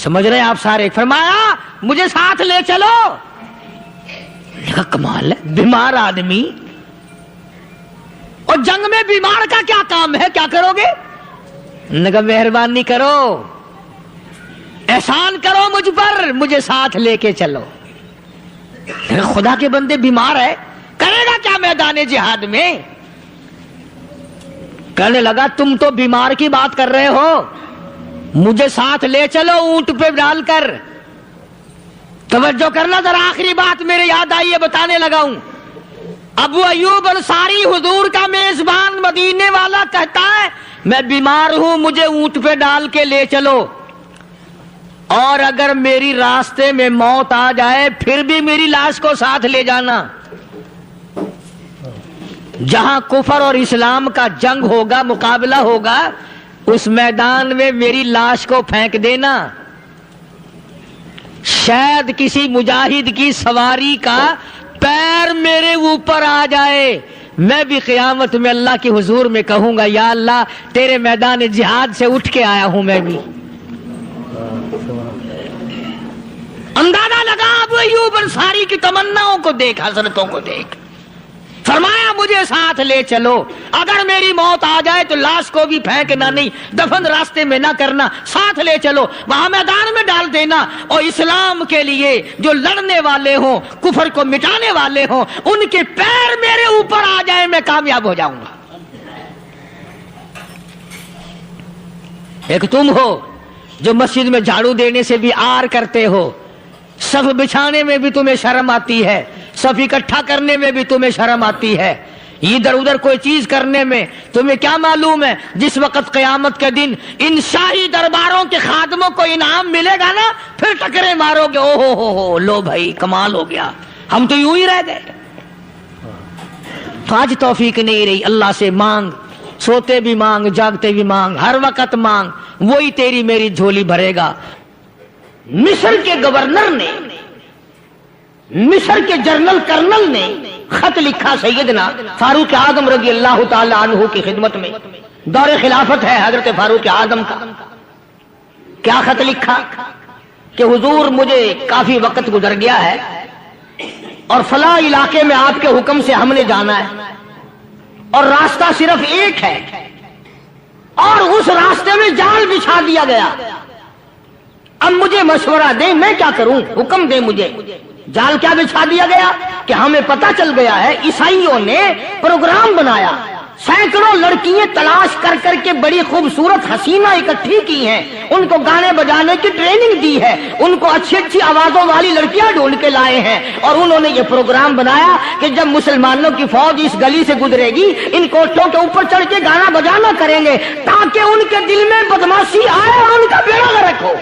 سمجھ رہے ہیں آپ سارے؟ فرمایا مجھے ساتھ لے چلو. کہا کمال ہے، بیمار آدمی اور جنگ میں بیمار کا کیا کام ہے، کیا کرو گے؟ نے کہا مہربانی کرو، احسان کرو مجھ پر، مجھے ساتھ لے کے چلو. خدا کے بندے بیمار ہے، کرے گا کیا میدان جہاد میں؟ کہنے لگا تم تو بیمار کی بات کر رہے ہو، مجھے ساتھ لے چلو اونٹ پہ ڈال کر. توجہ کرنا ذرا، آخری بات میرے یاد آئی ہے، بتانے لگا ہوں. ابو ایوب انصاری حضور کا میزبان مدینے والا کہتا ہے میں بیمار ہوں، مجھے اونٹ پہ ڈال کے لے چلو، اور اگر میری راستے میں موت آ جائے پھر بھی میری لاش کو ساتھ لے جانا. جہاں کفر اور اسلام کا جنگ ہوگا، مقابلہ ہوگا، اس میدان میں میری لاش کو پھینک دینا. شاید کسی مجاہد کی سواری کا پیر میرے اوپر آ جائے، میں بھی قیامت میں اللہ کے حضور میں کہوں گا یا اللہ تیرے میدان جہاد سے اٹھ کے آیا ہوں. میں بھی اندازہ لگا ابو ایوب انصاری کی تمناؤں کو دیکھ، حسرتوں کو دیکھ. فرمایا مجھے ساتھ لے چلو، اگر میری موت آ جائے تو لاش کو بھی پھینکنا نہیں، دفن راستے میں نہ کرنا، ساتھ لے چلو، وہاں میدان میں ڈال دینا، اور اسلام کے لیے جو لڑنے والے ہوں، کفر کو مٹانے والے ہوں، ان کے پیر میرے اوپر آ جائیں، میں کامیاب ہو جاؤں گا. ایک تم ہو جو مسجد میں جھاڑو دینے سے بھی آر کرتے ہو، صف بچھانے میں بھی تمہیں شرم آتی ہے، صف اکٹھا کرنے میں بھی تمہیں شرم آتی ہے، ادھر ادھر کوئی چیز کرنے میں تمہیں کیا معلوم ہے جس وقت قیامت کے دن ان شاہی درباروں کے خادموں کو انعام ملے گا نا، پھر ٹکرے مارو گے، او ہو لو بھائی کمال ہو گیا، ہم تو یوں ہی رہ گئے۔ تو آج توفیق نہیں رہی، اللہ سے مانگ، سوتے بھی مانگ، جاگتے بھی مانگ، ہر وقت مانگ، وہی تیری میری جھولی بھرے گا۔ مصر کے گورنر نے، مصر کے جنرل کرنل نے خط لکھا سیدنا فاروق اعظم رضی اللہ تعالی عنہ کی خدمت میں، دور خلافت ہے حضرت فاروق اعظم کا۔ کیا خط لکھا کہ حضور مجھے کافی وقت گزر گیا ہے اور فلاں علاقے میں آپ کے حکم سے ہم نے جانا ہے اور راستہ صرف ایک ہے اور اس راستے میں جال بچھا دیا گیا، اب مجھے مشورہ دیں میں کیا کروں، حکم دیں مجھے۔ جال کیا بچھا دیا گیا کہ ہمیں پتہ چل گیا ہے عیسائیوں نے پروگرام بنایا، سینکڑوں لڑکیاں تلاش کر کر کے بڑی خوبصورت حسینہ اکٹھی کی ہیں، ان کو گانے بجانے کی ٹریننگ دی ہے، ان کو اچھی اچھی آوازوں والی لڑکیاں ڈھونڈ کے لائے ہیں، اور انہوں نے یہ پروگرام بنایا کہ جب مسلمانوں کی فوج اس گلی سے گزرے گی ان کوٹھوں کے اوپر چڑھ کے گانا بجانا کریں گے تاکہ ان کے دل میں بدماشی آئے اور ان کا بیڑا غرق ہو۔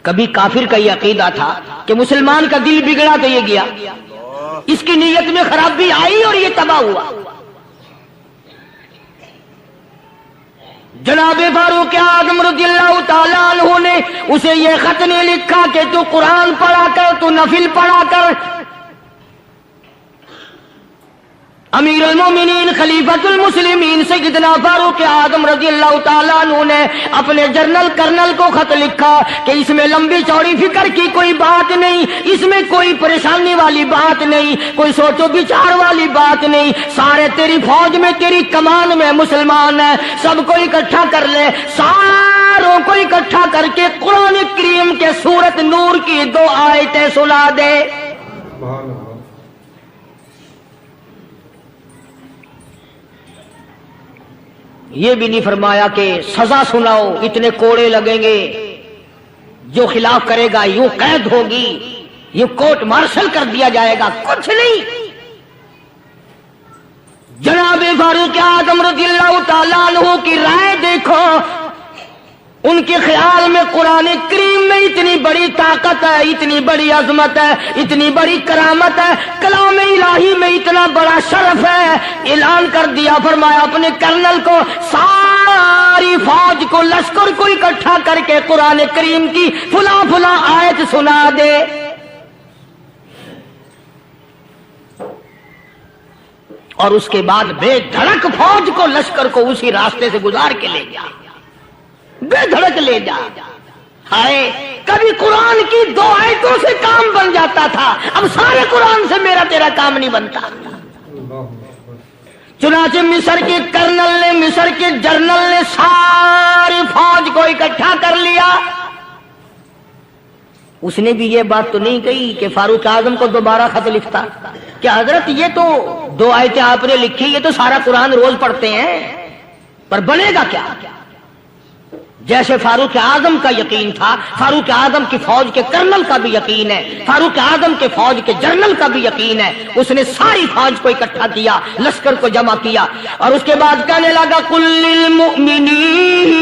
کبھی کافر کا یہ عقیدہ تھا کہ مسلمان کا دل بگڑا تو یہ گیا، اس کی نیت میں خرابی آئی اور یہ تباہ ہوا۔ جناب فاروق اعظم رضی اللہ تعالی عنہ نے اسے یہ خط نہیں لکھا کہ تو قرآن پڑھا کر، تو نفل پڑھا کر۔ امیر المومنین خلیفۃ المسلمین سیدنا فاروق اعظم رضی اللہ تعالیٰ عنہ نے اپنے جنرل کرنل کو خط لکھا کہ اس میں لمبی چوڑی فکر کی کوئی بات نہیں، اس میں کوئی پریشانی والی بات نہیں، کوئی سوچ و بچار والی بات نہیں، سارے تیری فوج میں تیری کمان میں مسلمان ہیں، سب کو اکٹھا کر لے، ساروں کو اکٹھا کر کے قرآن کریم کے سورۃ نور کی 2 آیتیں سنا دے۔ یہ بھی نہیں فرمایا کہ سزا سناؤ، اتنے کوڑے لگیں گے، جو خلاف کرے گا یوں قید ہوگی، یوں کورٹ مارشل کر دیا جائے گا، کچھ نہیں۔ جناب فاروق اعظم رضی اللہ تعالیٰ عنہ کی رائے دیکھو، ان کے خیال میں قرآن کریم میں اتنی بڑی طاقت ہے، اتنی بڑی عظمت ہے، اتنی بڑی کرامت ہے، کلام الہی میں اتنا بڑا شرف ہے۔ اعلان کر دیا، فرمایا اپنے کرنل کو ساری فوج کو، لشکر کو اکٹھا کر کے قرآن کریم کی فلاں فلاں آیت سنا دے۔ اور اس کے بعد بے دھڑک فوج کو، لشکر کو اسی راستے سے گزار کے لے گیا، بے دھڑک لے جا۔ ہائے کبھی قرآن کی 2 آیتوں سے کام بن جاتا تھا، اب سارے قرآن سے میرا تیرا کام نہیں بنتا۔ چنانچہ مصر کے کرنل نے، مصر کے جنرل نے ساری فوج کو اکٹھا کر لیا۔ اس نے بھی یہ بات تو نہیں کہی کہ فاروق اعظم کو دوبارہ خط لکھتا کہ حضرت یہ تو 2 آیتیں آپ نے لکھی، یہ تو سارا قرآن روز پڑھتے ہیں، پر بنے گا کیا؟ جیسے فاروق اعظم کا یقین تھا، فاروق اعظم کی فوج کے کرنل کا بھی یقین ہے، فاروق اعظم کے فوج کے جنرل کا بھی یقین ہے۔ اس نے ساری فوج کو اکٹھا کیا، لشکر کو جمع کیا، اور اس کے بعد کہنے لگا قل للمؤمنین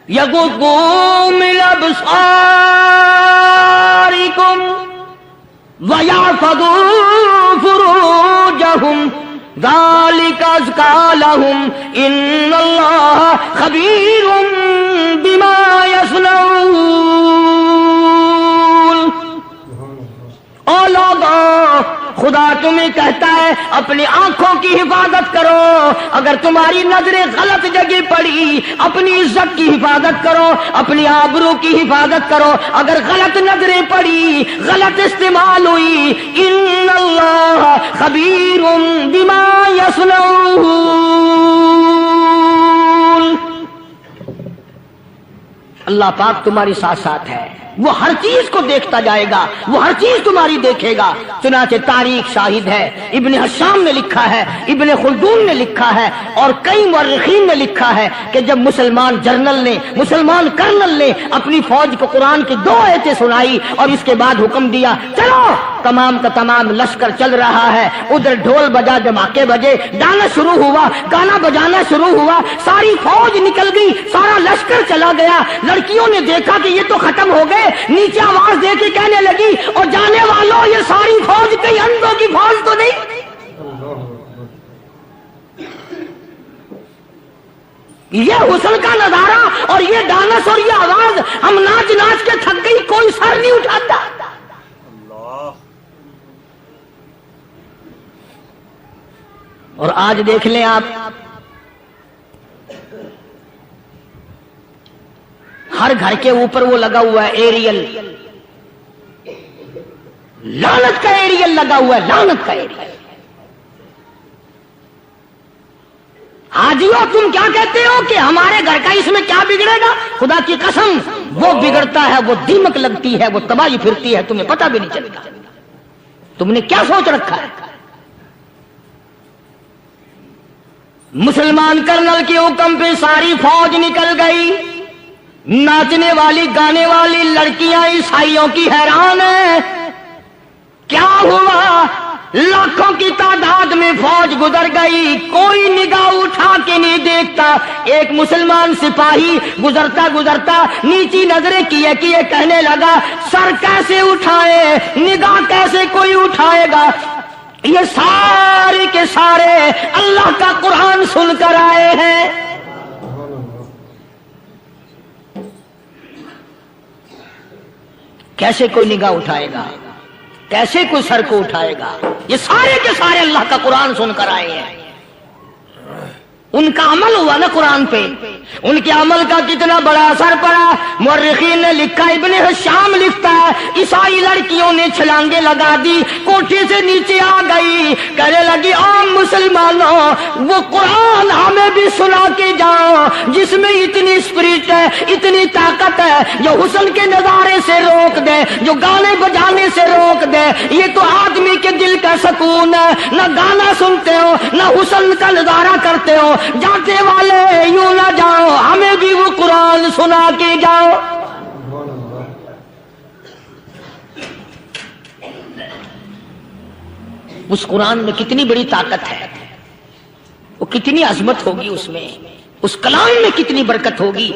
یغضوا من ابصارکم ویحفظوا فروجہم ذالک ازکی لہم ان اللہ خبیر بما یصنعون۔ او لوگو، خدا تمہیں کہتا ہے اپنی آنکھوں کی حفاظت کرو، اگر تمہاری نظریں غلط جگہ پڑی اپنی عزت کی حفاظت کرو، اپنی آبرو کی حفاظت کرو، اگر غلط نظریں پڑی، غلط استعمال ہوئی، ان اللہ خبیر بما یصنعون، اللہ پاک تمہاری ساتھ ساتھ ہے۔ وہ ہر چیز کو دیکھتا جائے گا، وہ ہر چیز تمہاری دیکھے گا۔ چنانچہ تاریخ شاہد ہے، ابن حشام نے لکھا ہے، ابن خلدون نے لکھا ہے، اور کئی مورخین نے لکھا ہے کہ جب مسلمان جرنل نے، مسلمان کرنل نے اپنی فوج کو قرآن کی 2 آیتیں سنائی اور اس کے بعد حکم دیا چلو، تمام کا تمام لشکر چل رہا ہے، ادھر ڈھول بجا، دھماکے بجے، گانا شروع ہوا، گانا بجانا شروع ہوا، ساری فوج نکل گئی، سارا لشکر چلا گیا۔ لڑکیوں نے دیکھا کہ یہ تو ختم ہو گئے، نیچے آواز دے کے کہنے لگی اور جانے والوں یہ ساری فوج کئی اندھوں کی فوج تو نہیں؟ یہ حسن کا نظارہ اور یہ ڈانس اور یہ آواز، ہم ناچ ناچ کے تھک گئی، کوئی سر نہیں اٹھاتا۔ اور آج دیکھ لیں آپ، ہر گھر کے اوپر وہ لگا ہوا ہے ایریل، لعنت کا ایریل لگا ہوا ہے، لعنت کا ایریل۔ حاجیو تم کیا کہتے ہو کہ ہمارے گھر کا اس میں کیا بگڑے گا؟ خدا کی قسم وہ بگڑتا ہے، وہ دیمک لگتی ہے، وہ تباہی پھرتی ہے، تمہیں پتہ بھی نہیں چلتا۔ تم نے کیا سوچ رکھا ہے؟ مسلمان کرنل کے حکم پہ ساری فوج نکل گئی، ناچنے والی گانے والی لڑکیاں عیسائیوں کی حیران ہیں، کیا ہوا؟ لاکھوں کی تعداد میں فوج گزر گئی، کوئی نگاہ اٹھا کے نہیں دیکھتا۔ ایک مسلمان سپاہی گزرتا گزرتا نیچی نظریں کیے کیے کہنے لگا سر کیسے اٹھائے، نگاہ کیسے کوئی اٹھائے گا؟ یہ سارے کے سارے اللہ کا قرآن سن کر آئے ہیں۔ کیسے کوئی نگاہ اٹھائے گا؟ کیسے کوئی سر کو اٹھائے گا؟ یہ سارے کے سارے اللہ کا قرآن سن کر آئے ہیں۔ ان کا عمل ہوا نا قرآن پہ، ان کے عمل کا کتنا بڑا اثر پڑا۔ مورخین نے لکھا، ابن حشام لکھتا ہے عیسائی لڑکیوں نے چھلانگے لگا دی، کوٹھے سے نیچے آ گئی، کہنے لگی عام مسلمانوں وہ قرآن ہمیں بھی سنا کے جاؤ جس میں اتنی اسپرٹ ہے، اتنی طاقت ہے، جو حسن کے نظارے سے روک دے، جو گانے بجانے سے روک دے۔ یہ تو آدمی کے دل کا سکون ہے، نہ گانا سنتے ہو نہ حسن کا نظارہ کرتے ہو، جاتے والے یوں نہ جاؤ، ہمیں بھی وہ قرآن سنا کے جاؤ۔ اس قرآن میں کتنی بڑی طاقت ہے، وہ کتنی عظمت ہوگی اس میں، اس کلام میں کتنی برکت ہوگی،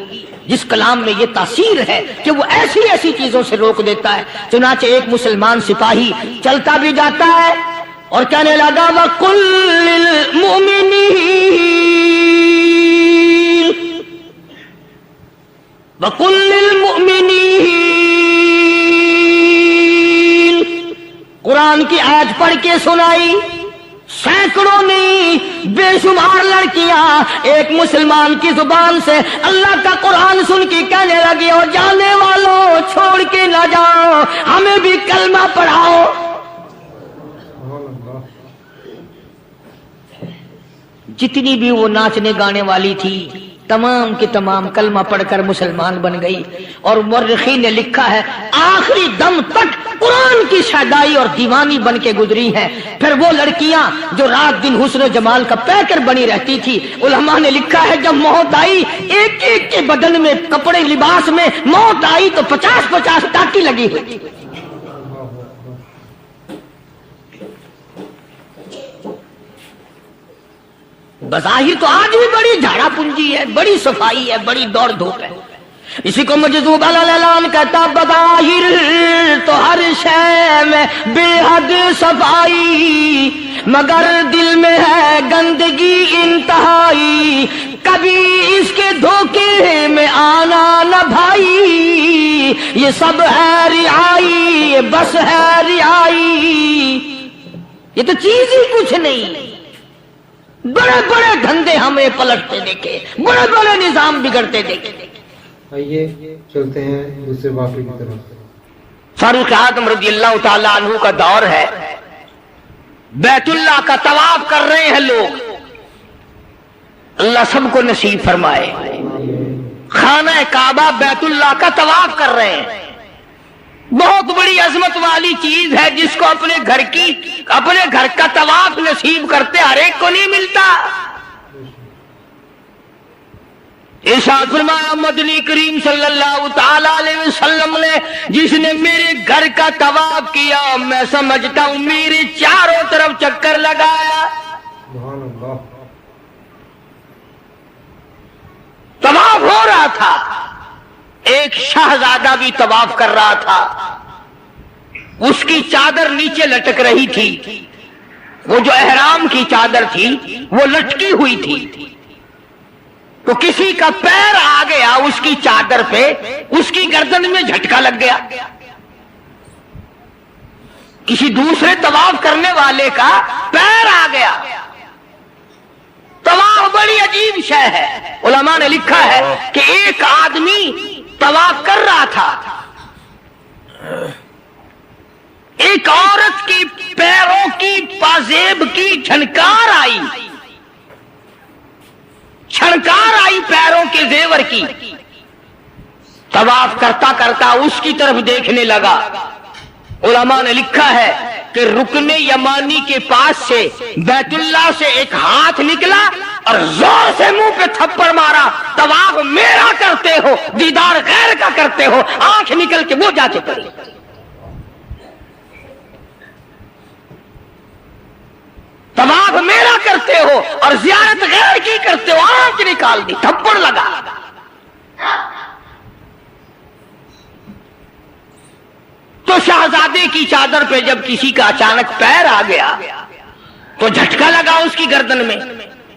جس کلام میں یہ تاثیر ہے کہ وہ ایسی ایسی چیزوں سے روک دیتا ہے۔ چنانچہ ایک مسلمان سپاہی چلتا بھی جاتا ہے اور کہنے لگا وَقُلْ لِلْمُؤْمِنِينَ قرآن کی آیت پڑھ کے سنائی، سینکڑوں نہیں بے شمار لڑکیاں ایک مسلمان کی زبان سے اللہ کا قرآن سن کے کہنے لگی اور جانے والوں چھوڑ کے نہ جاؤ، ہمیں بھی کلمہ پڑھاؤ۔ جتنی بھی وہ ناچنے گانے والی تھی تمام کی تمام کلمہ پڑھ کر مسلمان بن گئی، اور مورخین نے لکھا ہے آخری دم تک قرآن کی شیدائی اور دیوانی بن کے گزری ہیں۔ پھر وہ لڑکیاں جو رات دن حسن و جمال کا پیکر بنی رہتی تھی، علماء نے لکھا ہے جب موت آئی ایک ایک کے بدن میں کپڑے لباس میں موت آئی تو 50-50 ٹاٹی لگی ہوئی۔ بظاہر تو آج بھی بڑی جھاڑا پنجی ہے، بڑی صفائی ہے، بڑی دوڑ دھوپ ہے۔ اسی کو مجذوب الالان کہتا بظاہر تو ہر شے میں بے حد صفائی، مگر دل میں ہے گندگی انتہائی، کبھی اس کے دھوکے میں آنا نہ بھائی، یہ سب ہے رعائی، یہ بس ہے رعائی، یہ تو چیز ہی کچھ نہیں۔ بڑے بڑے دھندے ہمیں پلٹتے دیکھے، بڑے بڑے نظام بگڑتے دیکھے۔ آئیے چلتے ہیں دوسرے واقعے کی طرف۔ فاروق اعظم رضی اللہ تعالی عنہ کا دور ہے، بیت اللہ کا طواف کر رہے ہیں لوگ، اللہ سب کو نصیب فرمائے۔ خانہ کعبہ بیت اللہ کا طواف کر رہے ہیں، بہت بڑی عظمت والی چیز ہے جس کو اپنے گھر کا طواف نصیب کرتے ہر ایک کو نہیں ملتا۔ ارشاد فرمایا مدنی کریم صلی اللہ تعالی علیہ وسلم نے، جس نے میرے گھر کا طواف کیا میں سمجھتا ہوں میرے چاروں طرف چکر لگایا۔ سبحان اللہ۔ طواف ہو رہا تھا، ایک شہزادہ بھی طواف کر رہا تھا، اس کی چادر نیچے لٹک رہی تھی، وہ جو احرام کی چادر تھی وہ لٹکی ہوئی تھی، تو کسی کا پیر آ گیا اس کی چادر پہ، اس کی گردن میں جھٹکا لگ گیا۔ کسی دوسرے طواف کرنے والے کا پیر آ گیا۔ طواف بڑی عجیب شے ہے، علماء نے لکھا ہے کہ ایک آدمی طواف کر رہا تھا، ایک عورت کی پیروں کی پازیب کی چھنکار آئی پیروں کے زیور کی۔ طواف کرتا کرتا اس کی طرف دیکھنے لگا۔ علماء نے لکھا ہے کہ رکن یمانی کے پاس سے بیت اللہ سے ایک ہاتھ نکلا اور زور سے منہ پہ تھپڑ مارا۔ طواف میرا کرتے ہو، دیدار غیر کا کرتے ہو، آنکھ نکل کے وہ جا کے پڑی۔ طواف میرا کرتے ہو اور زیارت غیر کی کرتے ہو، آنکھ نکال دی، تھپڑ لگا۔ تو شہزادے کی چادر پہ جب کسی کا اچانک پیر آ گیا تو جھٹکا لگا اس کی گردن میں۔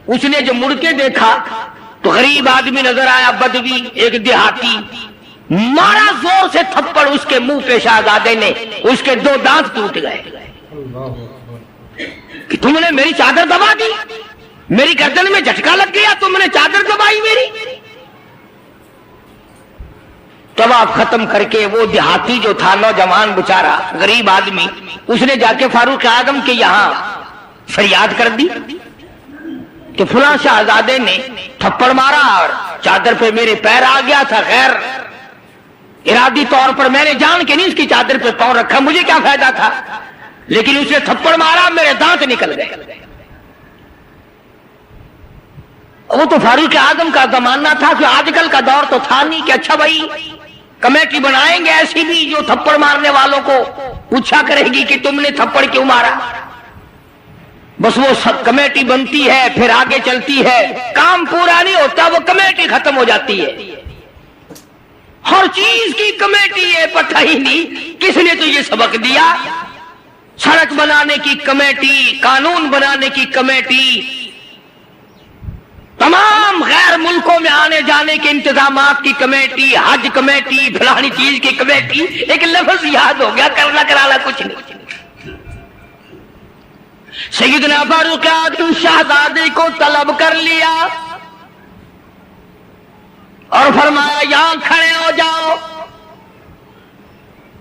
اس نے جو مڑ کے دیکھا تو غریب آدمی نظر آیا، بدوی، ایک دیہاتی، مارا زور سے تھپڑ اس کے منہ پہ شہزادے نے، اس کے 2 دانت ٹوٹ گئے۔ کہ تم نے میری چادر دبا دی، میری گردن میں جھٹکا لگ گیا، تم نے چادر دبائی میری۔ طواف ختم کر کے وہ دیہاتی جو تھا، نوجوان بیچارہ غریب آدمی، اس نے جا کے فاروق اعظم کے یہاں فریاد کر دی کہ فلاں شہزادے نے تھپڑ مارا اور چادر پہ میرے پیر آ گیا تھا، غیر ارادی طور پر میں نے جان کے نہیں اس کی چادر پہ پاؤں رکھا، مجھے کیا فائدہ تھا، لیکن اس نے تھپڑ مارا، میرے دانت نکل گئے۔ وہ تو فاروق اعظم کا زمانہ تھا، کہ آج کل کا دور تو تھا نہیں کہ اچھا بھائی کمیٹی بنائیں گے ایسی بھی جو تھپڑ مارنے والوں کو پوچھا کرے گی کہ تم نے تھپڑ کیوں مارا۔ بس وہ سب کمیٹی بنتی ہے، پھر آگے چلتی ہے، کام پورا نہیں ہوتا، وہ کمیٹی ختم ہو جاتی ہے۔ ہر چیز کی کمیٹی ہے، پتہ ہی نہیں کس نے تجھے سبق دیا۔ سڑک بنانے کی کمیٹی، قانون بنانے کی کمیٹی، تمام غیر ملکوں میں آنے جانے کے انتظامات کی کمیٹی، حج کمیٹی، فلانی چیز کی کمیٹی، ایک لفظ یاد ہو گیا، کرنا کرانا کچھ نہیں۔ سیدنا فاروق اعظم شہزادے کو طلب کر لیا اور فرمایا یہاں کھڑے ہو جاؤ،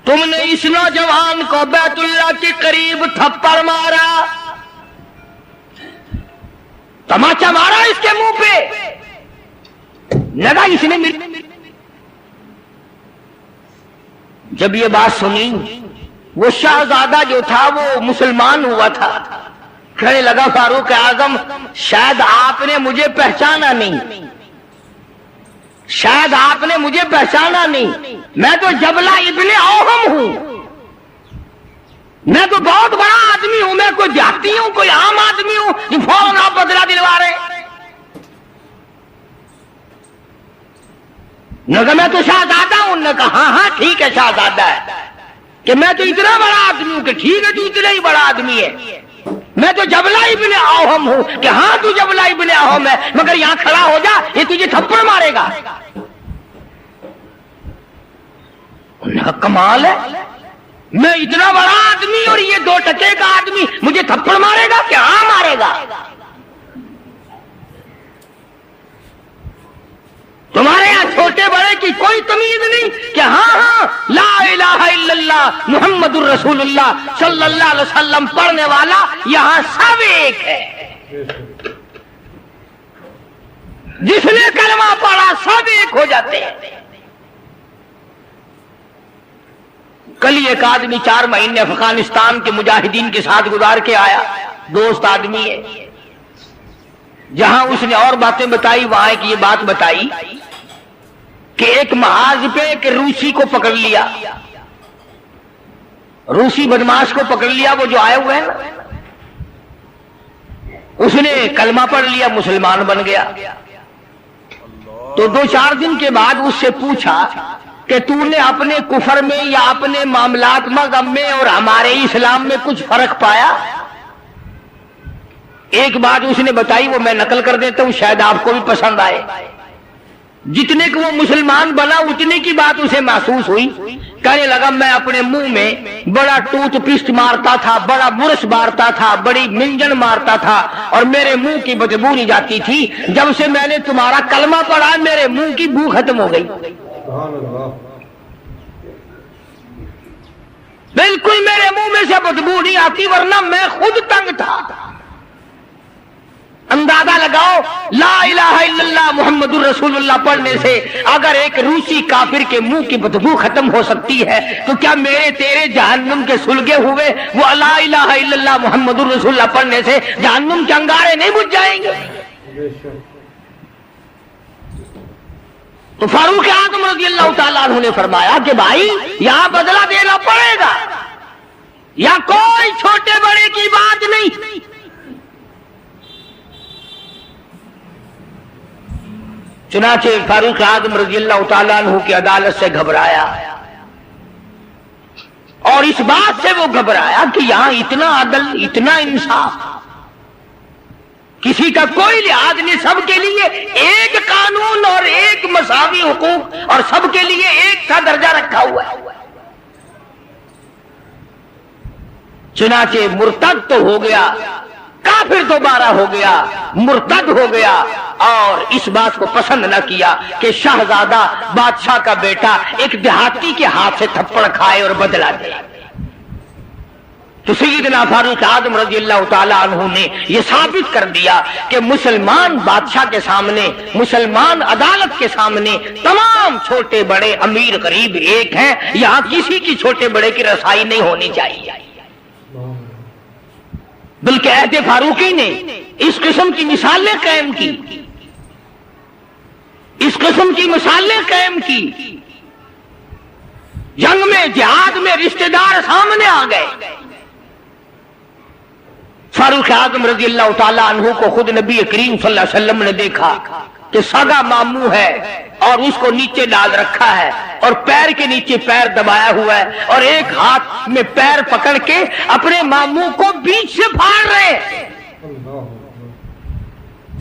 تم نے اس نوجوان کو بیت اللہ کے قریب تھپڑ مارا، تماچا مارا اس کے منہ پہ، لگا اس نے جب یہ بات سنی، وہ شہزادہ جو تھا وہ مسلمان ہوا تھا، کہنے لگا فاروق اعظم شاید آپ نے مجھے پہچانا نہیں، شاید آپ نے مجھے پہچانا نہیں، میں تو جبلہ ابن اوہم ہوں، میں تو بہت بڑا آدمی ہوں، میں کوئی دیہاتی ہوں، کوئی عام آدمی ہوں جو فوراً آپ بدلہ دلوا رہے۔ نے کہا میں تو شہزادہ ہوں، نے کہا ہاں ٹھیک ہے شہزادہ ہے، کہ میں تو اتنا بڑا آدمی ہوں، کہ ٹھیک ہے تو اتنا ہی بڑا آدمی ہے، میں تو جبلہ ابن اوہم ہوں، کہ ہاں تو جبلہ ابن اوہم ہے، مگر یہاں کھڑا ہو جا، یہ تجھے تھپڑ مارے گا۔ کمال ہے، میں اتنا بڑا آدمی اور یہ 2 ٹکے کا آدمی مجھے تھپڑ مارے گا کہ ہاں مارے گا؟ تمہارے یہاں چھوٹے بڑے کی کوئی تمیز نہیں کہ ہاں لا الہ الا اللہ محمد الرسول اللہ صلی اللہ علیہ وسلم پڑھنے والا یہاں سب ایک ہے، جس نے کلمہ پڑھا سب ایک ہو جاتے ہیں۔ کل ایک آدمی 4 مہینے افغانستان کے مجاہدین کے ساتھ گزار کے آیا، دوست آدمی ہے، جہاں اس نے اور باتیں بتائی وہاں ایک یہ بات بتائی کہ ایک محاذ پہ ایک روسی کو پکڑ لیا، روسی بدماش کو پکڑ لیا، وہ جو آئے ہوئے ہیں نا، اس نے کلمہ پڑھ لیا، مسلمان بن گیا۔ تو 2-4 دن کے بعد اس سے پوچھا کہ تو نے اپنے کفر میں یا اپنے معاملات مذہب میں اور ہمارے اسلام میں کچھ فرق پایا؟ ایک بات اس نے بتائی، وہ میں نقل کر دیتا ہوں، شاید آپ کو بھی پسند آئے۔ جتنے کہ وہ مسلمان بنا اتنے کی بات اسے محسوس ہوئی، کہنے لگا میں اپنے منہ میں بڑا ٹوتھ پیسٹ مارتا تھا، بڑا برش مارتا تھا، بڑی منجن مارتا تھا اور میرے منہ کی بدبو نہیں جاتی تھی، جب سے میں نے تمہارا کلمہ پڑھا میرے منہ کی بو ختم ہو گئی، بالکل میرے منہ میں سے بدبو نہیں آتی، ورنہ میں خود تنگ تھا۔ اندازہ لگاؤ، لا الہ الا اللہ محمد الرسول اللہ پڑھنے سے اگر ایک روسی کافر کے منہ کی بدبو ختم ہو سکتی ہے تو کیا میرے تیرے جہنم کے سلگے ہوئے وہ لا الہ الا اللہ محمد الرسول اللہ پڑھنے سے جہنم کے انگارے نہیں بجھ جائیں گے؟ تو فاروق اعظم رضی اللہ تعالیٰ عنہ نے فرمایا کہ بھائی یہاں بدلہ دینا پڑے گا، یا کوئی چھوٹے بڑے کی بات نہیں۔ چنانچہ فاروق اعظم رضی اللہ تعالیٰ عنہ کی عدالت سے گھبرایا، اور اس بات سے وہ گھبرایا کہ یہاں اتنا عدل، اتنا انصاف، کسی کا کوئی لحاظ نہیں، سب کے لیے ایک قانون اور ایک مساوی حقوق اور سب کے لیے ایک سا درجہ رکھا ہوا ہے۔ چنانچہ مرتد تو ہو گیا، کافر دوبارہ ہو گیا، مرتد ہو گیا، اور اس بات کو پسند نہ کیا کہ شہزادہ بادشاہ کا بیٹا ایک دیہاتی کے ہاتھ سے تھپڑ کھائے اور بدلہ دے۔ تو سیدنا فاروق اعظم رضی اللہ تعالیٰ عنہ نے یہ ثابت کر دیا کہ مسلمان بادشاہ کے سامنے، مسلمان عدالت کے سامنے تمام چھوٹے بڑے امیر غریب ایک ہیں، یہاں کسی کی چھوٹے بڑے کی رسائی نہیں ہونی چاہیے۔ بلکہ عہد فاروقی نے اس قسم کی مثالیں قائم کی، اس قسم کی مثالیں قائم کی، جنگ میں جہاد میں رشتہ دار سامنے آ گئے۔ فاروق اعظم رضی اللہ تعالیٰ عنہ کو خود نبی کریم صلی اللہ علیہ وسلم نے دیکھا کہ سگا ماموں ہے اور اس کو نیچے ڈال رکھا ہے اور پیر کے نیچے پیر دبایا ہوا ہے اور ایک ہاتھ میں پیر پکڑ کے اپنے ماموں کو بیچ سے پھاڑ رہے ہیں،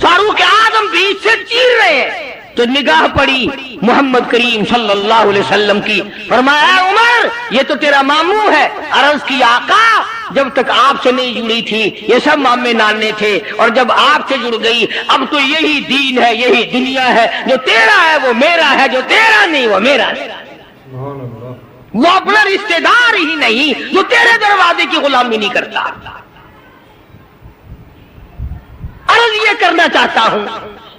فاروق اعظم بیچ سے چیر رہے ہیں۔ تو نگاہ پڑی محمد کریم صلی اللہ علیہ وسلم کی، فرمایا عمر یہ تو تیرا ماموں ہے۔ عرض کی آقا جب تک آپ سے نہیں جڑی تھی یہ سب مامے نانے تھے، اور جب آپ سے جڑ گئی اب تو یہی دین ہے، یہی دنیا ہے، جو تیرا ہے وہ میرا ہے، جو تیرا نہیں وہ میرا نہیں۔ وہ اپنا رشتہ دار ہی نہیں جو تیرے دروازے کی غلامی نہیں کرتا۔ عرض یہ کرنا چاہتا ہوں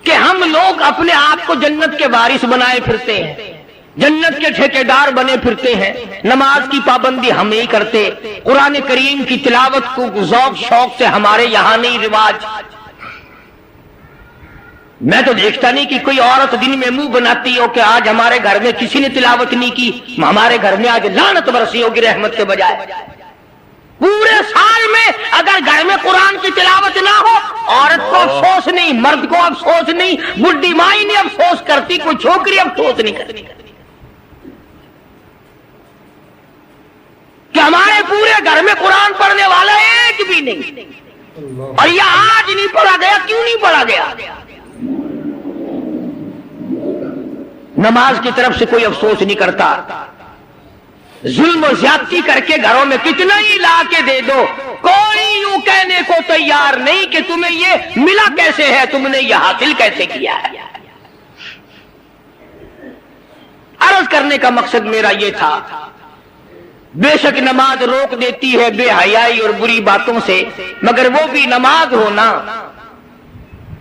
کہ ہم لوگ اپنے آپ کو جنت کے وارث بنائے پھرتے ہیں، جنت کے ٹھیکیدار بنے پھرتے ہیں، نماز کی پابندی ہم نہیں کرتے، قرآن کریم کی تلاوت کو ذوق شوق سے ہمارے یہاں نہیں رواج۔ میں تو دیکھتا نہیں کہ کوئی عورت دن میں منہ بناتی ہو کہ آج ہمارے گھر میں کسی نے تلاوت نہیں کی، ہمارے گھر میں آج لعنت برسی ہوگی رحمت کے بجائے۔ پورے سال میں اگر گھر میں قرآن کی تلاوت نہ ہو، عورت کو افسوس نہیں، مرد کو افسوس نہیں، بڈھی مائی نہیں افسوس کرتی، کوئی چھوکری افسوس نہیں کرتی کہ ہمارے پورے گھر میں قرآن پڑھنے والا ایک بھی نہیں، اور یہ آج نہیں پڑھا گیا، کیوں نہیں پڑھا گیا؟ نماز کی طرف سے کوئی افسوس نہیں کرتا، ظلم و زیادتی کر کے گھروں میں کتنا ہی لا کے دے دو، کوئی یوں کہنے کو تیار نہیں کہ تمہیں یہ ملا کیسے ہے، تم نے یہ حاصل کیسے کیا ہے۔ عرض کرنے کا مقصد میرا یہ تھا، بے شک نماز روک دیتی ہے بے حیائی اور بری باتوں سے، مگر وہ بھی نماز ہونا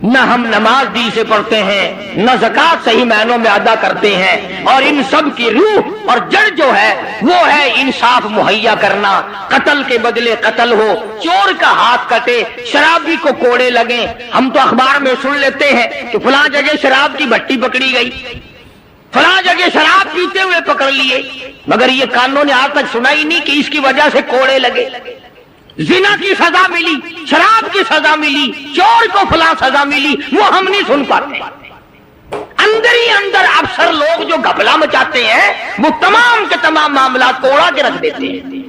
نہ ہم نماز دل سے پڑھتے ہیں، نہ زکات صحیح معنوں میں ادا کرتے ہیں، اور ان سب کی روح اور جڑ جو ہے وہ ہے انصاف مہیا کرنا، قتل کے بدلے قتل ہو، چور کا ہاتھ کٹے، شرابی کو کوڑے لگیں۔ ہم تو اخبار میں سن لیتے ہیں کہ فلاں جگہ شراب کی بھٹی پکڑی گئی، فلاں جگہ شراب پیتے ہوئے پکڑ لیے، مگر یہ کانوں نے آج تک سنا ہی نہیں کہ اس کی وجہ سے کوڑے لگے، زنا کی سزا ملی، شراب کی سزا ملی، چور کو فلاں سزا ملی، وہ ہم نہیں سن پاتے۔ اندر ہی اندر افسر لوگ جو گھپلا مچاتے ہیں وہ تمام کے تمام معاملات کو اڑا کے رکھ دیتے ہیں،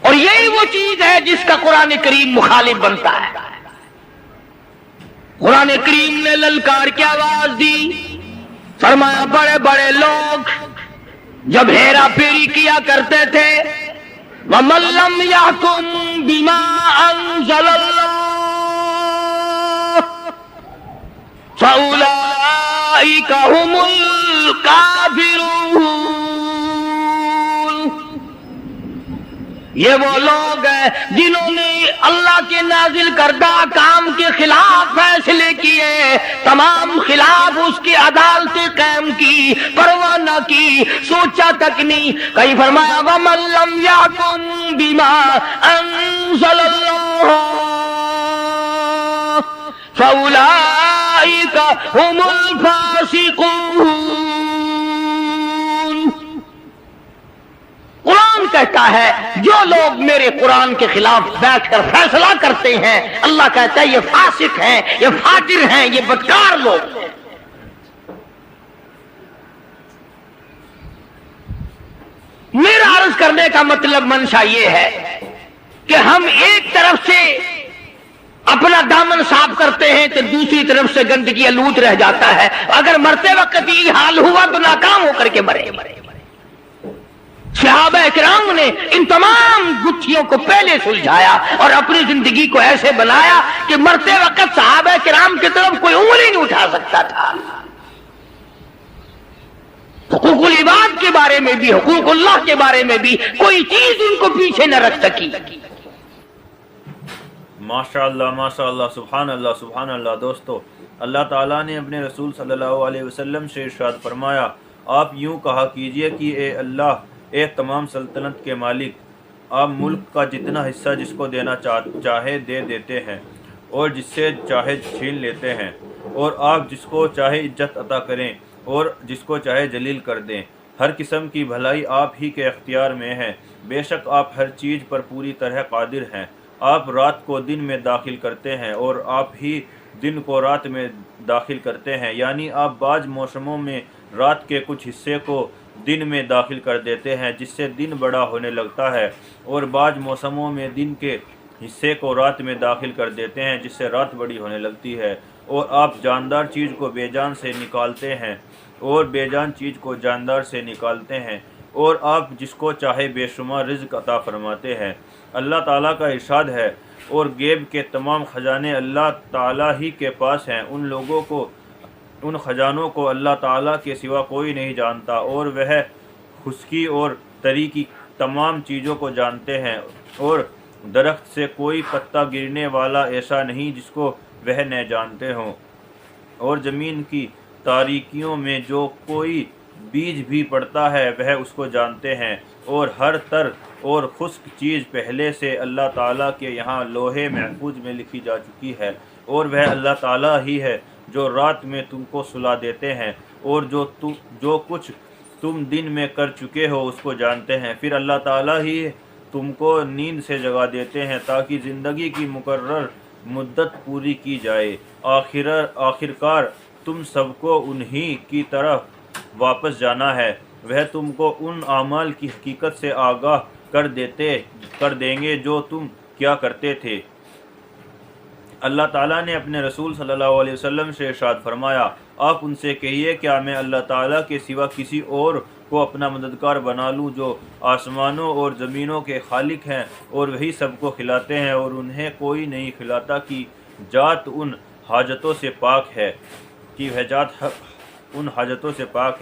اور یہی وہ چیز ہے جس کا قرآن کریم مخالف بنتا ہے۔ قرآن کریم نے للکار کی آواز دی، فرمایا بڑے بڑے لوگ جب ہیرا پھیری کیا کرتے تھے، وَمَن لَّمْ يَحْكُم بِمَا أَنزَلَ اللَّهُ فَأُولَٰئِكَ هُمُ الْكَافِرُونَ۔ یہ وہ لوگ ہیں جنہوں نے اللہ کے نازل کردہ کام کے خلاف فیصلے کیے، تمام خلاف اس کی عدالتیں قائم کی، پرواہ نہ کی، سوچا تک نہیں۔ کہیں فرمایا وَمَن لَّمْ يَحْكُم بِمَا أَنزَلَ اللَّهُ فَأُولَٰئِكَ هُمُ الْفَاسِقُونَ۔ قرآن کہتا ہے جو لوگ میرے قرآن کے خلاف بیٹھ کر فیصلہ کرتے ہیں، اللہ کہتا ہے یہ فاسق ہیں، یہ فاجر ہیں، یہ بدکار لوگ ہیں۔ میرا عرض کرنے کا مطلب منشا یہ ہے کہ ہم ایک طرف سے اپنا دامن صاف کرتے ہیں تو دوسری طرف سے گندگی آلود رہ جاتا ہے۔ اگر مرتے وقت یہ حال ہوا تو ناکام ہو کر کے مرے۔ صحابہ کرام نے ان تمام گتھیوں کو پہلے سلجھایا اور اپنی زندگی کو ایسے بنایا کہ مرتے وقت صحابہ کرام کی طرف کوئی انگلی نہیں اٹھا سکتا تھا۔ حقوق العباد کے بارے میں بھی، حقوق اللہ کے بارے میں بھی کوئی چیز ان کو پیچھے نہ رکھ سکی۔ ماشاء اللہ ماشاء اللہ، سبحان اللہ سبحان اللہ۔ دوستو، اللہ تعالیٰ نے اپنے رسول صلی اللہ علیہ وسلم سے ارشاد فرمایا، آپ یوں کہا کیجئے کہ اے اللہ، اے تمام سلطنت کے مالک، آپ ملک کا جتنا حصہ جس کو دینا چاہے دے دیتے ہیں اور جس سے چاہے چھین لیتے ہیں، اور آپ جس کو چاہے عزت عطا کریں اور جس کو چاہے ذلیل کر دیں۔ ہر قسم کی بھلائی آپ ہی کے اختیار میں ہے، بے شک آپ ہر چیز پر پوری طرح قادر ہیں۔ آپ رات کو دن میں داخل کرتے ہیں اور آپ ہی دن کو رات میں داخل کرتے ہیں، یعنی آپ بعض موسموں میں رات کے کچھ حصے کو دن میں داخل کر دیتے ہیں جس سے دن بڑا ہونے لگتا ہے، اور بعض موسموں میں دن کے حصے کو رات میں داخل کر دیتے ہیں جس سے رات بڑی ہونے لگتی ہے، اور آپ جاندار چیز کو بے جان سے نکالتے ہیں اور بے جان چیز کو جاندار سے نکالتے ہیں، اور آپ جس کو چاہے بے شمار رزق عطا فرماتے ہیں۔ اللہ تعالیٰ کا ارشاد ہے، اور غیب کے تمام خزانے اللہ تعالیٰ ہی کے پاس ہیں، ان خزانوں کو اللہ تعالیٰ کے سوا کوئی نہیں جانتا، اور وہ خشکی اور تری کی تمام چیزوں کو جانتے ہیں، اور درخت سے کوئی پتا گرنے والا ایسا نہیں جس کو وہ نہ جانتے ہوں، اور زمین کی تاریکیوں میں جو کوئی بیج بھی پڑتا ہے وہ اس کو جانتے ہیں، اور ہر تر اور خشک چیز پہلے سے اللہ تعالیٰ کے یہاں لوح محفوظ میں لکھی جا چکی ہے، اور وہ اللہ تعالیٰ ہی ہے جو رات میں تم کو سلا دیتے ہیں، اور جو کچھ تم دن میں کر چکے ہو اس کو جانتے ہیں۔ پھر اللہ تعالیٰ ہی تم کو نیند سے جگا دیتے ہیں تاکہ زندگی کی مقرر مدت پوری کی جائے۔ آخرکار تم سب کو انہی کی طرف واپس جانا ہے، وہ تم کو ان اعمال کی حقیقت سے آگاہ کر دیں گے جو تم کیا کرتے تھے۔ اللہ تعالیٰ نے اپنے رسول صلی اللہ علیہ وسلم سے ارشاد فرمایا، آپ ان سے کہیے کیا میں اللہ تعالیٰ کے سوا کسی اور کو اپنا مددگار بنا لوں جو آسمانوں اور زمینوں کے خالق ہیں، اور وہی سب کو کھلاتے ہیں اور انہیں کوئی نہیں کھلاتا، کی ذات ان حاجتوں سے پاک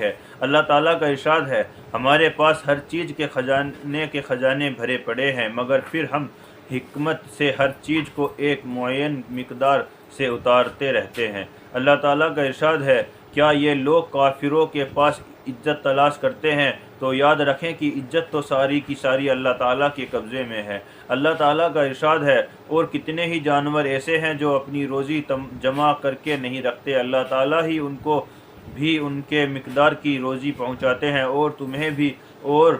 ہے۔ اللہ تعالیٰ کا ارشاد ہے، ہمارے پاس ہر چیز کے خزانے بھرے پڑے ہیں، مگر پھر ہم حکمت سے ہر چیز کو ایک معین مقدار سے اتارتے رہتے ہیں۔ اللہ تعالیٰ کا ارشاد ہے، کیا یہ لوگ کافروں کے پاس عزت تلاش کرتے ہیں؟ تو یاد رکھیں کہ عزت تو ساری کی ساری اللہ تعالیٰ کے قبضے میں ہے۔ اللہ تعالیٰ کا ارشاد ہے، اور کتنے ہی جانور ایسے ہیں جو اپنی روزی جمع کر کے نہیں رکھتے، اللہ تعالیٰ ہی ان کو بھی ان کے مقدار کی روزی پہنچاتے ہیں اور تمہیں بھی، اور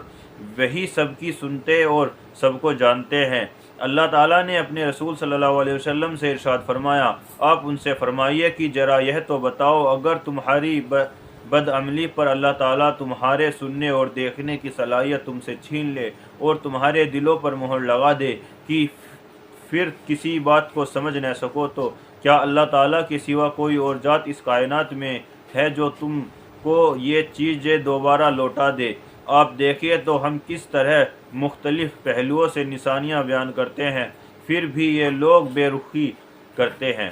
وہی سب کی سنتے اور سب کو جانتے ہیں۔ اللہ تعالیٰ نے اپنے رسول صلی اللہ علیہ وسلم سے ارشاد فرمایا، آپ ان سے فرمائیے کہ ذرا یہ تو بتاؤ، اگر تمہاری بد عملی پر اللہ تعالیٰ تمہارے سننے اور دیکھنے کی صلاحیت تم سے چھین لے اور تمہارے دلوں پر مہر لگا دے کہ پھر کسی بات کو سمجھ نہ سکو، تو کیا اللہ تعالیٰ کے سوا کوئی اور ذات اس کائنات میں ہے جو تم کو یہ چیزیں دوبارہ لوٹا دے؟ آپ دیکھیے تو ہم کس طرح مختلف پہلوؤں سے نشانیاں بیان کرتے ہیں، پھر بھی یہ لوگ بے رخی کرتے ہیں۔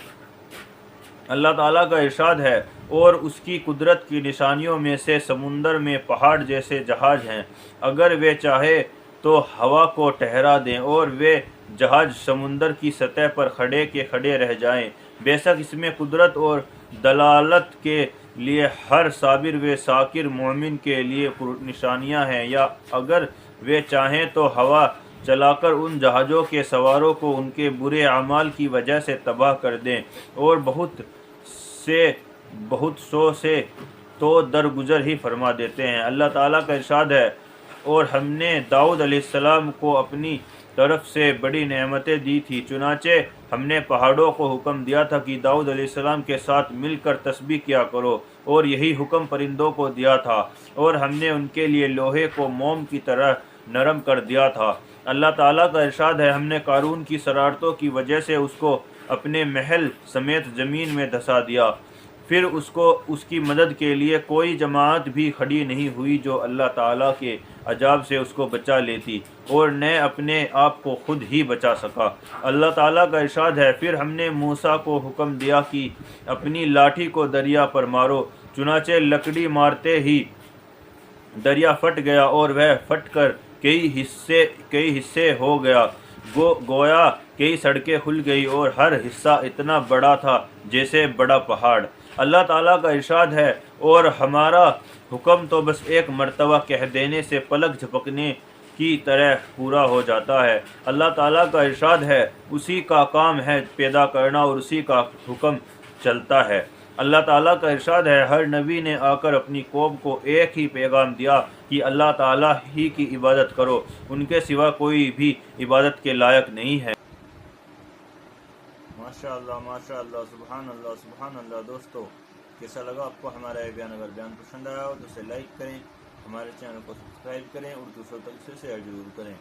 اللہ تعالیٰ کا ارشاد ہے، اور اس کی قدرت کی نشانیوں میں سے سمندر میں پہاڑ جیسے جہاز ہیں، اگر وہ چاہے تو ہوا کو ٹھہرا دیں اور وہ جہاز سمندر کی سطح پر کھڑے کے کھڑے رہ جائیں۔ بے شک اس میں قدرت اور دلالت کے لیے ہر صابر و شاکر مومن کے لیے نشانیاں ہیں، یا اگر وہ چاہیں تو ہوا چلا کر ان جہازوں کے سواروں کو ان کے برے اعمال کی وجہ سے تباہ کر دیں، اور بہت سو سے تو درگزر ہی فرما دیتے ہیں۔ اللہ تعالیٰ کا ارشاد ہے، اور ہم نے داؤد علیہ السلام کو اپنی طرف سے بڑی نعمتیں دی تھی، چنانچہ ہم نے پہاڑوں کو حکم دیا تھا کہ داؤد علیہ السلام کے ساتھ مل کر تسبیح کیا کرو، اور یہی حکم پرندوں کو دیا تھا، اور ہم نے ان کے لیے لوہے کو موم کی طرح نرم کر دیا تھا۔ اللہ تعالیٰ کا ارشاد ہے، ہم نے قارون کی شرارتوں کی وجہ سے اس کو اپنے محل سمیت زمین میں دھسا دیا، پھر اس کی مدد کے لیے کوئی جماعت بھی کھڑی نہیں ہوئی جو اللہ تعالیٰ کے عذاب سے اس کو بچا لیتی، اور نہ اپنے آپ کو خود ہی بچا سکا۔ اللہ تعالیٰ کا ارشاد ہے، پھر ہم نے موسیٰ کو حکم دیا کہ اپنی لاٹھی کو دریا پر مارو، چنانچہ لکڑی مارتے ہی دریا پھٹ گیا اور وہ پھٹ کر کئی حصے ہو گیا، گویا کئی سڑکیں کھل گئی اور ہر حصہ اتنا بڑا تھا جیسے بڑا پہاڑ۔ اللہ تعالیٰ کا ارشاد ہے، اور ہمارا حکم تو بس ایک مرتبہ کہہ دینے سے پلک جھپکنے کی طرح پورا ہو جاتا ہے۔ اللہ تعالیٰ کا ارشاد ہے، اسی کا کام ہے پیدا کرنا اور اسی کا حکم چلتا ہے۔ اللہ تعالیٰ کا ارشاد ہے، ہر نبی نے آ کر اپنی قوم کو ایک ہی پیغام دیا کہ اللہ تعالیٰ ہی کی عبادت کرو، ان کے سوا کوئی بھی عبادت کے لائق نہیں ہے۔ ماشاءاللہ، سبحان اللہ۔ دوستو، کیسا لگا آپ کو ہمارا یہ بیان؟ اگر بیان پسند آیا ہو تو اسے لائک کریں، ہمارے چینل کو سبسکرائب کریں اور دوسروں تک اسے شیئر ضرور کریں۔